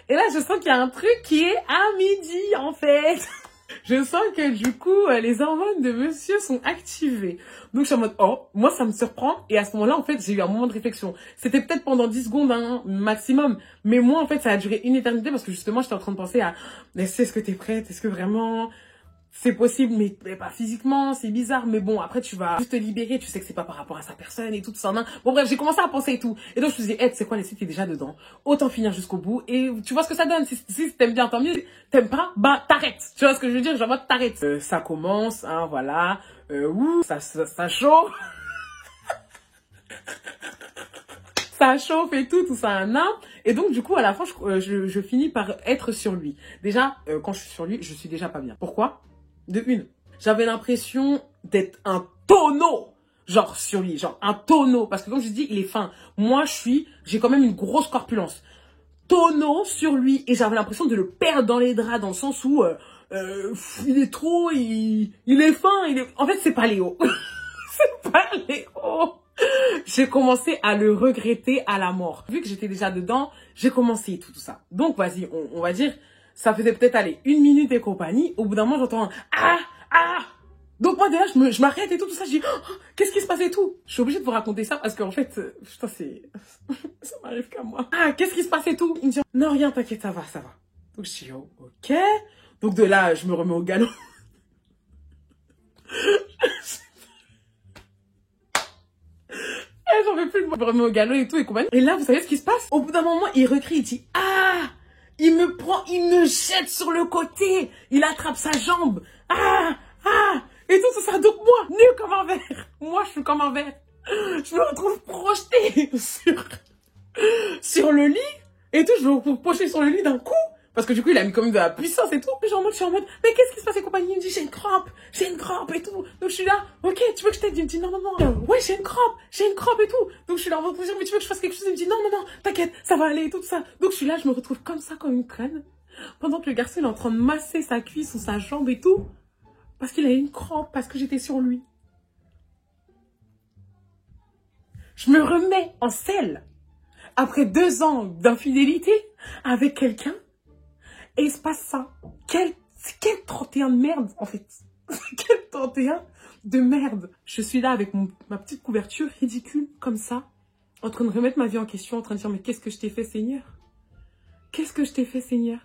Et là, je sens qu'il y a un truc qui est à midi, en fait. Je sens que du coup, les hormones de monsieur sont activées. Donc je suis en mode, oh, moi ça me surprend. Et à ce moment-là, en fait, j'ai eu un moment de réflexion. C'était peut-être pendant 10 secondes, hein, maximum. Mais moi, en fait, ça a duré une éternité parce que justement, j'étais en train de penser à, est-ce que t'es prête? Est-ce que vraiment c'est possible, mais pas physiquement, c'est bizarre. Mais bon, après, tu vas juste te libérer. Tu sais que c'est pas par rapport à sa personne et tout ça. Bon, bref, j'ai commencé à penser et tout. Et donc, je me suis dit, hey, tu sais quoi, laissez, t'es déjà dedans. Autant finir jusqu'au bout. Et tu vois ce que ça donne. Si t'aimes bien, tant mieux. T'aimes pas, bah, t'arrêtes. Tu vois ce que je veux dire? Genre, moi, t'arrêtes. Ça commence, hein, voilà. Ça chauffe. Ça chauffe et tout ça, un an. Et donc, du coup, à la fin, je finis par être sur lui. Déjà, quand je suis sur lui, je suis déjà pas bien. Pourquoi? De une, j'avais l'impression d'être un tonneau, genre sur lui, genre un tonneau, parce que comme je dis, il est fin. Moi, j'ai quand même une grosse corpulence. Tonneau sur lui, et j'avais l'impression de le perdre dans les draps, dans le sens où il est trop, il est fin, en fait, c'est pas Léo. C'est pas Léo. J'ai commencé à le regretter à la mort. Vu que j'étais déjà dedans, j'ai commencé tout ça. Donc, vas-y, on va dire, ça faisait peut-être aller 1 minute et compagnie. Au bout d'un moment, j'entends un ah, ah. Donc, moi, déjà, je m'arrête et tout ça. Je dis, oh, qu'est-ce qui se passe et tout? Je suis obligée de vous raconter ça parce qu'en fait, putain, ça m'arrive qu'à moi. Ah, qu'est-ce qui se passe et tout? Il me dit, non, rien, t'inquiète, ça va, ça va. Donc, je dis, oh, ok. Donc, de là, je me remets au galop. J'en veux plus de moi. Je me remets au galop et tout et compagnie. Et là, vous savez ce qui se passe? Au bout d'un moment, il recrie, il dit, ah! Il me prend, il me jette sur le côté. Il attrape sa jambe. Ah! Ah! Et tout ça. Donc moi, nu comme un verre. Moi, je suis comme un verre. Je me retrouve projetée sur le lit. Et tout, je me retrouve projetée sur le lit d'un coup. Parce que du coup, il a mis quand même de la puissance et tout. Et je suis en mode, mais qu'est-ce qui se passe et compagnie? Il me dit, j'ai une crampe et tout. Donc je suis là, ok, tu veux que je t'aide? Il me dit, non, non, non. Ouais, j'ai une crampe et tout. Donc je suis là en mode, mais tu veux que je fasse quelque chose? Il me dit, non, non, non, t'inquiète, ça va aller et tout ça. Donc je suis là, je me retrouve comme ça, comme une conne. Pendant que le garçon il est en train de masser sa cuisse ou sa jambe et tout. Parce qu'il a une crampe, parce que j'étais sur lui. Je me remets en selle. Après 2 ans d'infidélité avec quelqu'un. Et il se passe ça. Quel 31 de merde, en fait. Quel 31 de merde. Je suis là avec ma petite couverture ridicule, comme ça, en train de remettre ma vie en question, en train de dire, mais qu'est-ce que je t'ai fait, Seigneur? Qu'est-ce que je t'ai fait, Seigneur?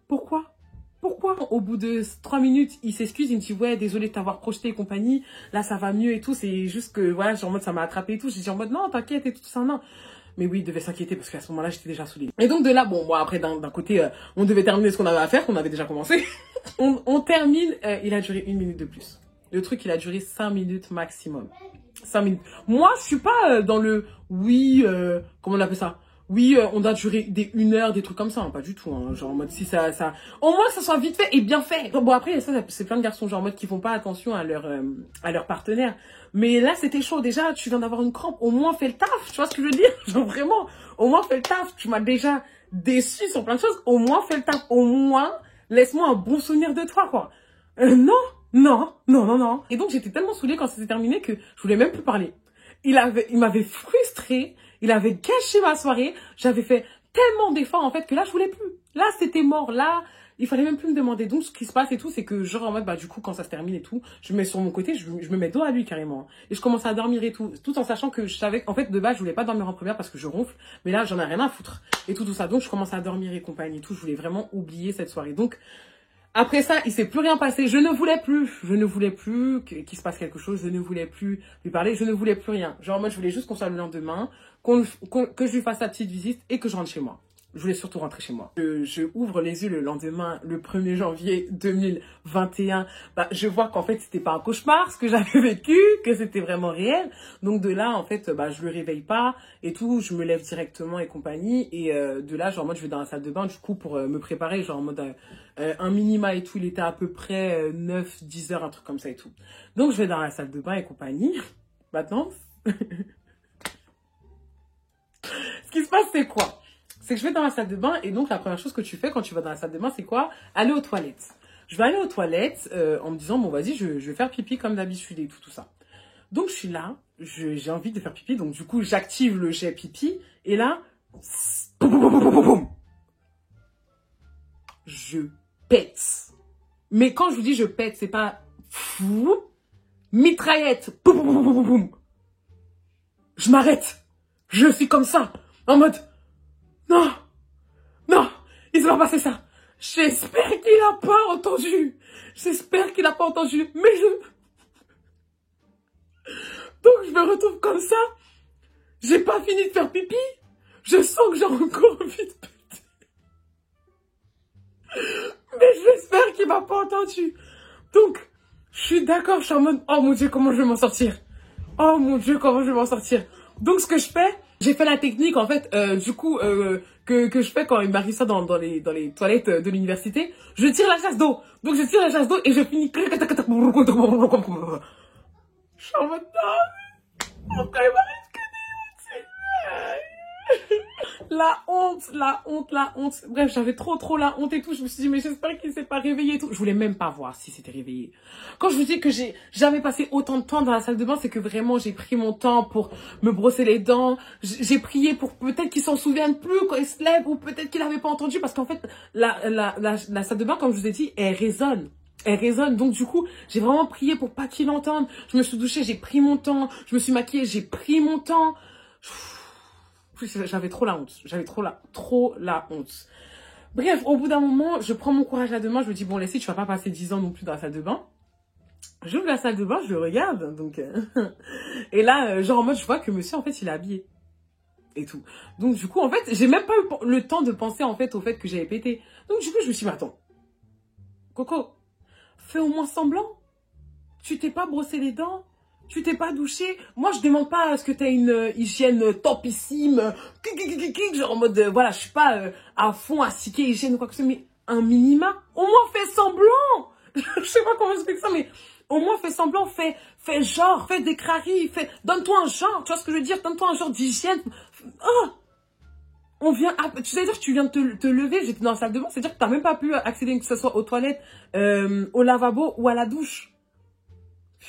Pourquoi? Pourquoi? Au bout de 3 minutes, il s'excuse, il me dit, ouais, désolé de t'avoir projeté et compagnie, là, ça va mieux et tout, c'est juste que, voilà, genre en mode, ça m'a attrapé et tout. J'ai dit en mode, non, t'inquiète et tout ça, non. Mais oui, il devait s'inquiéter parce qu'à ce moment-là, j'étais déjà saoulée. Et donc de là, bon, moi après, d'un côté, on devait terminer ce qu'on avait à faire, qu'on avait déjà commencé. on termine, il a duré 1 minute de plus. Le truc, il a duré 5 minutes maximum. 5 minutes. Moi, je suis pas dans le, oui, comment on appelle ça? Oui, on doit durer des 1 heure, des trucs comme ça, hein, pas du tout. Hein, genre en mode, si ça... Au moins que ça soit vite fait et bien fait. Bon, après, ça c'est plein de garçons, genre en mode, qui font pas attention à leur partenaire. Mais là, c'était chaud. Déjà, tu viens d'avoir une crampe. Au moins, fais le taf. Tu vois ce que je veux dire? Genre, vraiment. Au moins, fais le taf. Tu m'as déjà déçu sur plein de choses. Au moins, fais le taf. Au moins, laisse-moi un bon souvenir de toi, quoi. Non, non, non, non, non. Et donc, j'étais tellement saoulée quand c'était terminé que je voulais même plus parler. Il m'avait frustrée. Il avait gâché ma soirée. J'avais fait tellement d'efforts, en fait, que là, je voulais plus. Là, c'était mort. Là, il fallait même plus me demander. Donc, ce qui se passe et tout, c'est que, genre, en mode, bah, du coup, quand ça se termine et tout, je me mets sur mon côté, je me mets dos à lui, carrément. Et je commence à dormir et tout. Tout en sachant que je savais, en fait, de base, je voulais pas dormir en première parce que je ronfle. Mais là, j'en ai rien à foutre. Et tout ça. Donc, je commence à dormir et compagnie et tout. Je voulais vraiment oublier cette soirée. Donc, après ça, il s'est plus rien passé. Je ne voulais plus qu'il se passe quelque chose. Je ne voulais plus lui parler. Je ne voulais plus rien. Genre, moi, je voulais juste qu'on soit le lendemain, que je lui fasse sa petite visite et que je rentre chez moi. Je voulais surtout rentrer chez moi. Je ouvre les yeux le lendemain, le 1er janvier 2021. Bah, je vois qu'en fait, c'était pas un cauchemar, ce que j'avais vécu, que c'était vraiment réel. Donc, de là, en fait, bah, je le réveille pas et tout. Je me lève directement et compagnie. Et de là, genre, en mode, je vais dans la salle de bain, du coup, pour me préparer, genre, en mode, un minima et tout. Il était à peu près 9-10 heures, un truc comme ça et tout. Donc, je vais dans la salle de bain et compagnie. Maintenant, ce qui se passe, c'est quoi? C'est que je vais dans la salle de bain et donc la première chose que tu fais quand tu vas dans la salle de bain, c'est quoi? Aller aux toilettes. Je vais aller aux toilettes en me disant, bon, vas-y, je vais faire pipi comme d'habitude et tout ça. Donc, je suis là, j'ai envie de faire pipi. Donc, du coup, j'active le jet pipi et là, je pète. Mais quand je vous dis je pète, c'est pas fou, mitraillette. Je m'arrête. Je suis comme ça, en mode... Non, non, il s'est pas passé ça. J'espère qu'il n'a pas entendu. J'espère qu'il n'a pas entendu. Mais donc je me retrouve comme ça. J'ai pas fini de faire pipi. Je sens que j'ai encore envie de péter. Mais j'espère qu'il m'a pas entendu. Donc, je suis d'accord, je suis en mode, oh mon Dieu, comment je vais m'en sortir? Oh mon Dieu, comment je vais m'en sortir? Donc, ce que je fais, j'ai fait la technique, en fait, du coup, que je fais quand il m'arrive ça dans les toilettes de l'université. Je tire la chasse d'eau. Donc, je tire la chasse d'eau et je finis. Je suis en mode, non, pourquoi il m'arrive que des... La honte, la honte, la honte. Bref, j'avais trop la honte et tout. Je me suis dit, mais j'espère qu'il s'est pas réveillé et tout. Je voulais même pas voir s'il s'était réveillé. Quand je vous dis que j'ai jamais passé autant de temps dans la salle de bain, c'est que vraiment j'ai pris mon temps pour me brosser les dents. J'ai prié pour peut-être qu'il s'en souvienne plus quand il se lève ou peut-être qu'il avait pas entendu parce qu'en fait, la salle de bain, comme je vous ai dit, elle résonne. Elle résonne. Donc, du coup, j'ai vraiment prié pour pas qu'il entende. Je me suis douchée, j'ai pris mon temps. Je me suis maquillée, j'ai pris mon temps. J'avais trop la honte. J'avais trop la honte. Bref, au bout d'un moment, je prends mon courage à deux mains. Je me dis, bon, Leslie, tu vas pas passer 10 ans non plus dans la salle de bain. J'ouvre la salle de bain, je le regarde. Donc, et là, genre en mode, je vois que monsieur, en fait, il est habillé. Et tout. Donc, du coup, en fait, j'ai même pas eu le temps de penser, en fait, au fait que j'avais pété. Donc, du coup, je me suis dit, mais attends. Coco, fais au moins semblant. Tu t'es pas brossé les dents. Tu t'es pas douché. Moi, je demande pas à ce que tu aies une hygiène topissime. Genre en mode, voilà, je suis pas à fond à sticker hygiène ou quoi que ce soit, mais un minima. Au moins, fais semblant. Je sais pas comment expliquer ça, mais au moins, fais semblant, fais genre, fais des craries, donne-toi un genre. Tu vois ce que je veux dire? Donne-toi un genre d'hygiène. Oh, on vient, tu sais dire que tu viens de te lever, j'étais dans la salle de bain, c'est-à-dire que t'as même pas pu accéder, que ce soit aux toilettes, au lavabo ou à la douche.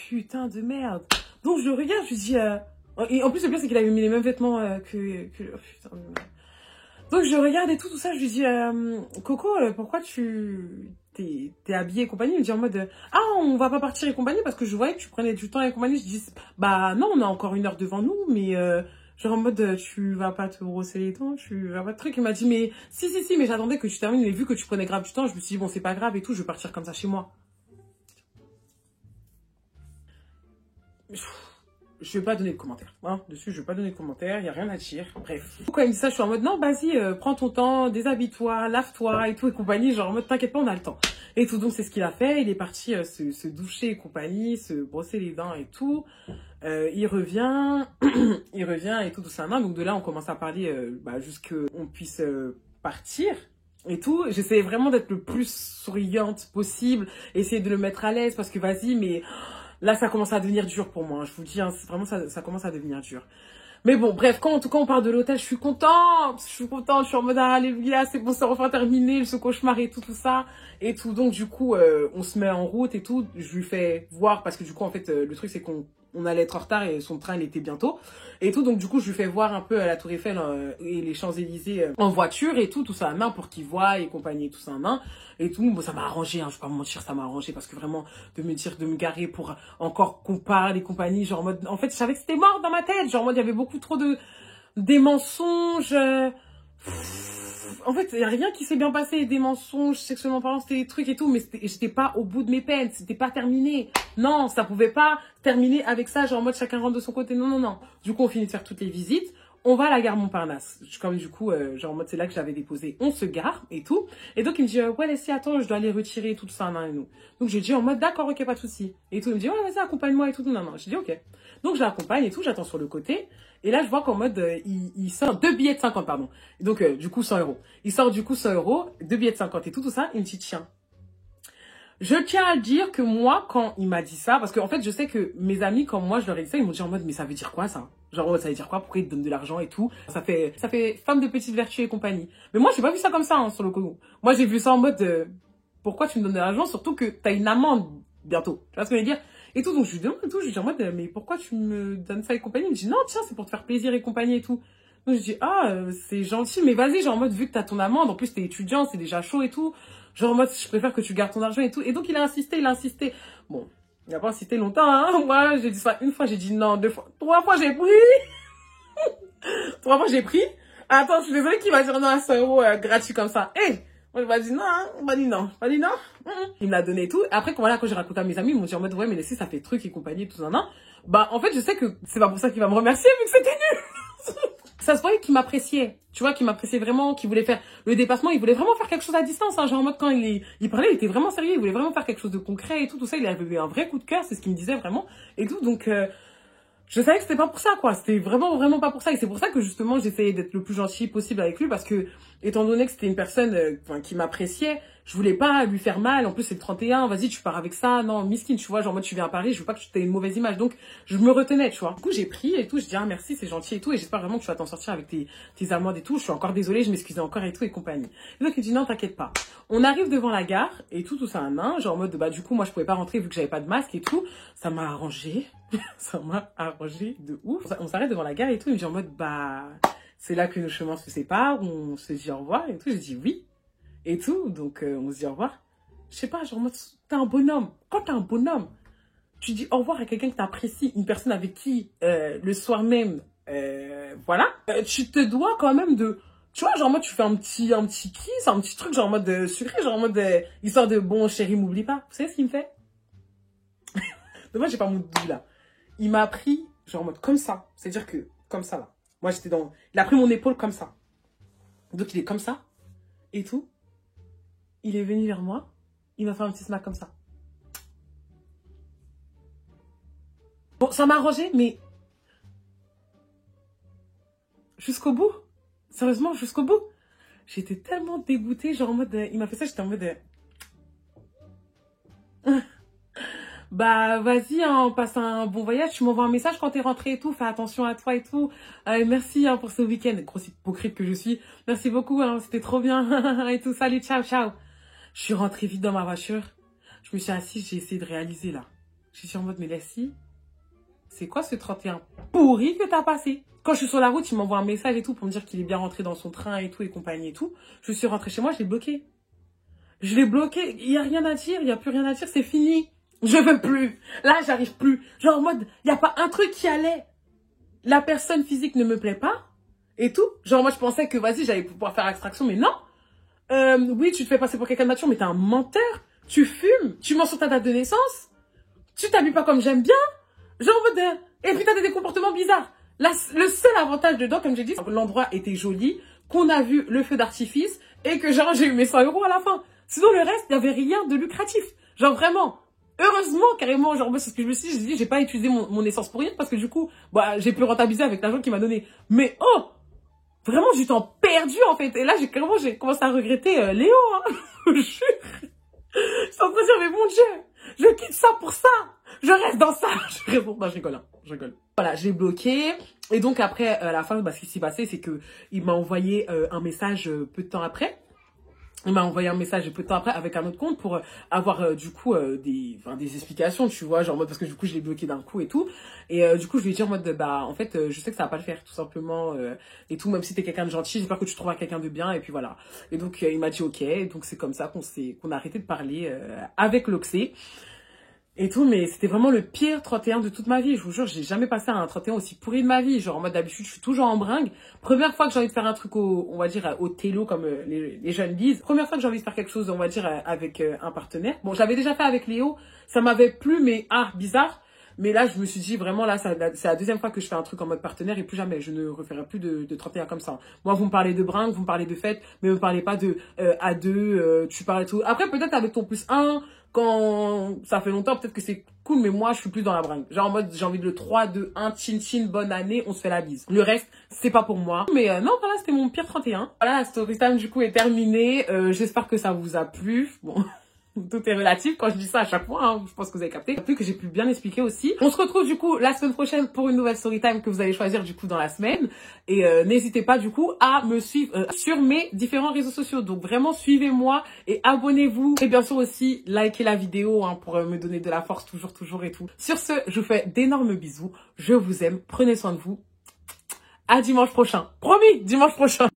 Putain de merde. Donc je regarde, je dis... Et en plus le pire c'est qu'il avait mis les mêmes vêtements que... Oh, putain de merde. Donc je regarde et tout ça, je lui dis... Coco, pourquoi tu... T'es habillée et compagnie? Il me dit en mode... Ah, on va pas partir et compagnie parce que je voyais que tu prenais du temps et compagnie. Je dis... Bah non, on a encore 1 heure devant nous, mais... genre en mode, tu vas pas te brosser les dents, tu vas pas de truc. Il m'a dit, mais si, mais j'attendais que tu termines. Mais vu que tu prenais grave du temps, je me suis dit, bon, c'est pas grave et tout, je vais partir comme ça chez moi. Je vais pas donner de commentaires. Hein, dessus, je vais pas donner de commentaires, il n'y a rien à dire. Bref. Quand il me dit ça, je suis en mode, non, vas-y, prends ton temps, déshabille-toi, lave-toi et tout et compagnie. Genre en mode, t'inquiète pas, on a le temps. Et tout, donc c'est ce qu'il a fait. Il est parti se doucher et compagnie, se brosser les dents et tout. Il revient, il revient et tout doucement. Donc de là, on commence à parler jusqu'on puisse partir. Et tout, j'essayais vraiment d'être le plus souriante possible, essayer de le mettre à l'aise parce que vas-y, mais là ça commence à devenir dur pour moi, je vous le dis, hein, vraiment ça commence à devenir dur. Mais bon, bref, quand en tout cas on part de l'hôtel, je suis contente, je suis en mode alléluia, c'est bon, c'est enfin terminé, ce cauchemar et tout ça, et tout. Donc du coup, on se met en route et tout, je lui fais voir, parce que du coup en fait, le truc c'est qu'on allait être en retard et son train il était bientôt, et tout. Donc du coup, je lui fais voir un peu la Tour Eiffel et les Champs-Élysées en voiture et tout ça à main pour qu'il voit et compagnie, tout ça à main. Et tout, bon, ça m'a arrangé, hein, je vais pas me mentir, ça m'a arrangé parce que vraiment, de me garer pour encore qu'on parle et compagnie, genre en mode, en fait, je savais que c'était mort dans ma tête, genre en mode, il y avait beaucoup trop des mensonges, en fait, il n'y a rien qui s'est bien passé, des mensonges, sexuellement parlant, c'était des trucs et tout, mais j'étais pas au bout de mes peines, c'était pas terminé. Non, ça pouvait pas terminer avec ça, genre en mode chacun rentre de son côté, non. Du coup, on finit de faire toutes les visites. On va à la gare Montparnasse. Comme du coup, genre en mode c'est là que j'avais déposé, on se gare et tout. Et donc il me dit, ouais Leslie, attends, je dois aller retirer tout ça, et nous. Donc j'ai dit en mode d'accord, ok, pas de souci. Et tout, il me dit, ouais, vas-y, accompagne-moi et tout, non. J'ai dit, ok. Donc je l'accompagne et tout, j'attends sur le côté. Et là, je vois qu'en mode, il sort 2 billets de 50, pardon. Et donc, du coup, 100 euros. Il sort du coup 100 euros, 2 billets de 50 et tout ça. Il me dit, tiens. Je tiens à dire que moi, quand il m'a dit ça, parce qu'en fait, je sais que mes amis, quand moi, je leur ai dit ça, ils m'ont dit en mode, mais ça veut dire quoi, ça? Genre, ça veut dire quoi? Pourquoi ils te donnent de l'argent et tout? Ça fait femme de petite vertu et compagnie. Mais moi, j'ai pas vu ça comme ça, hein, sur le coup. Moi, j'ai vu ça en mode, pourquoi tu me donnes de l'argent? Surtout que t'as une amende bientôt. Tu vois ce que je veux dire? Et tout, donc je lui demande et tout, je lui dis en mode, mais pourquoi tu me donnes ça et compagnie? Il me dit, non, tiens, c'est pour te faire plaisir et compagnie et tout. Donc je dis, c'est gentil, mais vas-y, genre en mode, vu que t'as ton amende, en plus t'es étudiant, c'est déjà chaud et tout. Genre en mode, je préfère que tu gardes ton argent et tout. Et donc il a insisté. Bon, il n'a pas insisté longtemps, hein. Moi, j'ai dit ça une fois, j'ai dit non, 2 fois. 3 fois, j'ai pris. 3 fois, j'ai pris. Attends, je suis désolée qu'il va dire non à 100 euros gratuit comme ça. Hé, moi, il m'a dit non, hein. Il m'a dit non. Il me l'a donné et tout. Après, quand j'ai raconté à mes amis, ils m'ont dit en mode, ouais, mais laissez, ça fait truc et compagnie et tout ça, non. Bah, en fait, je sais que c'est pas pour ça qu'il va me remercier, vu que c'était nul. Ça se voyait qu'il m'appréciait, tu vois, qu'il m'appréciait vraiment, qu'il voulait faire le dépassement, il voulait vraiment faire quelque chose à distance, hein, genre en mode quand il parlait, il était vraiment sérieux, il voulait vraiment faire quelque chose de concret et tout ça, il avait eu un vrai coup de cœur, c'est ce qu'il me disait vraiment, et tout, donc je savais que c'était pas pour ça, quoi, c'était vraiment pas pour ça, et c'est pour ça que justement j'essayais d'être le plus gentil possible avec lui, parce que, étant donné que c'était une personne qui m'appréciait, Je voulais pas lui faire mal. En plus, c'est le 31. Vas-y, tu pars avec ça. Non, miskin, tu vois. Genre, moi, tu viens à Paris. Je veux pas que tu aies une mauvaise image. Donc, je me retenais, tu vois. Du coup, j'ai pris et tout. Je dis, ah, merci, c'est gentil et tout. Et j'espère vraiment que tu vas t'en sortir avec tes amendes et tout. Je suis encore désolée. Je m'excusais encore et tout et compagnie. Et donc, il dit, non, t'inquiète pas. On arrive devant la gare et tout ça, genre en mode, bah, du coup, moi, je pouvais pas rentrer vu que j'avais pas de masque et tout. Ça m'a arrangé. Ça m'a arrangé de ouf. On s'arrête devant la gare et tout. Il me dit en mode, bah, c'est là que nos chemins se séparent. On se dit au revoir et tout. J'ai dit oui. Et tout. Donc, on se dit au revoir. Je sais pas, genre en mode, t'es un bonhomme. Quand t'es un bonhomme, tu dis au revoir à quelqu'un que t'apprécies, une personne avec qui, le soir même, voilà, tu te dois quand même de... Tu vois, genre, moi, tu fais un petit kiss, un petit truc, genre, en mode sucré, genre, en mode, histoire de, bon, chérie, m'oublie pas. Vous savez ce qu'il me fait? Moi, j'ai pas mon doux, là. Il m'a pris, genre, en mode, comme ça. C'est-à-dire que, comme ça, là. Moi, j'étais dans... Il a pris mon épaule comme ça. Donc, il est comme ça. Et tout. Il est venu vers moi. Il m'a fait un petit smack comme ça. Bon, ça m'a arrangé, mais... Jusqu'au bout. Sérieusement, jusqu'au bout. J'étais tellement dégoûtée, genre en mode... il m'a fait ça, j'étais en mode... bah, vas-y, hein, passe un bon voyage. Tu m'envoies un message quand t'es rentré et tout. Fais attention à toi et tout. Merci hein, pour ce week-end. Grosse hypocrite que je suis. Merci beaucoup, hein, c'était trop bien. Et tout, salut, ciao, ciao. Je suis rentrée vite dans ma voiture. Je me suis assise, j'ai essayé de réaliser là. Je suis en mode, mais Leslie, c'est quoi ce 31 pourri que t'as passé? Quand je suis sur la route, il m'envoie un message et tout pour me dire qu'il est bien rentré dans son train et tout et compagnie et tout. Je suis rentrée chez moi, je l'ai bloqué. Je l'ai bloqué, il n'y a rien à dire, il n'y a plus rien à dire, c'est fini. Je veux plus. Là, j'arrive plus. Genre en mode, il n'y a pas un truc qui allait. La personne physique ne me plaît pas et tout. Genre moi, je pensais que, vas-y, j'allais pouvoir faire abstraction, mais non. Oui, tu te fais passer pour quelqu'un de mature, mais t'es un menteur. Tu fumes, tu mens sur ta date de naissance. Tu t'habilles pas comme j'aime bien. Genre en mode... Et puis t'as des comportements bizarres. Là, le seul avantage dedans, comme j'ai dit, c'est que l'endroit était joli, qu'on a vu le feu d'artifice et que genre j'ai eu mes 100 € à la fin. Sinon, le reste, il n'y avait rien de lucratif. Genre vraiment... Heureusement, carrément, genre, moi, c'est ce que je me suis dit, j'ai dit, j'ai pas utilisé mon essence pour rien, parce que du coup, bah, j'ai pu rentabiliser avec l'argent qu'il m'a donné. Mais, oh! Vraiment, du temps perdu, en fait. Et là, j'ai commencé à regretter, Léo, hein. Je suis en train de dire, mais mon Dieu, je quitte ça pour ça. Je reste dans ça. Je réponds, non, je rigole, hein. Je rigole. Voilà, je l'ai bloqué. Et donc, après, à la fin, bah, ce qui s'est passé, c'est que il m'a envoyé un message peu de temps après. Il m'a envoyé un message peu de temps après avec un autre compte pour avoir du coup des explications, tu vois, genre en mode parce que du coup je l'ai bloqué d'un coup et tout. Et du coup je lui ai dit en mode bah en fait je sais que ça va pas le faire tout simplement et tout, même si t'es quelqu'un de gentil, j'espère que tu trouveras quelqu'un de bien et puis voilà. Et donc il m'a dit ok, donc c'est comme ça qu'on a arrêté de parler avec l'Oxé. Et tout, mais c'était vraiment le pire 31 de toute ma vie. Je vous jure, j'ai jamais passé un 31 aussi pourri de ma vie. Genre, en mode d'habitude, je suis toujours en bringue. Première fois que j'ai envie de faire un truc on va dire, au télo, comme les jeunes disent. Première fois que j'ai envie de faire quelque chose, on va dire, avec un partenaire. Bon, j'avais déjà fait avec Léo. Ça m'avait plu, mais bizarre. Mais là, je me suis dit, vraiment, là, c'est la deuxième fois que je fais un truc en mode partenaire et plus jamais. Je ne referai plus de 31 comme ça. Moi, vous me parlez de bringue, vous me parlez de fête, mais vous me parlez pas de à deux, tu parles tout. Après, peut-être avec ton +1, quand ça fait longtemps, peut-être que c'est cool, mais moi, je suis plus dans la bringue. Genre en mode, j'ai envie de le 3, 2, 1, chin chin, bonne année, on se fait la bise. Le reste, c'est pas pour moi. Mais non, voilà, c'était mon pire 31. Voilà, la story time, du coup, est terminée. J'espère que ça vous a plu. Bon... Tout est relatif quand je dis ça à chaque fois, hein, je pense que vous avez capté. Plus que j'ai pu bien expliquer aussi. On se retrouve du coup la semaine prochaine pour une nouvelle story time que vous allez choisir du coup dans la semaine. Et n'hésitez pas du coup à me suivre sur mes différents réseaux sociaux. Donc vraiment suivez-moi et abonnez-vous. Et bien sûr aussi likez la vidéo hein, pour me donner de la force toujours et tout. Sur ce, je vous fais d'énormes bisous. Je vous aime. Prenez soin de vous. À dimanche prochain. Promis, dimanche prochain.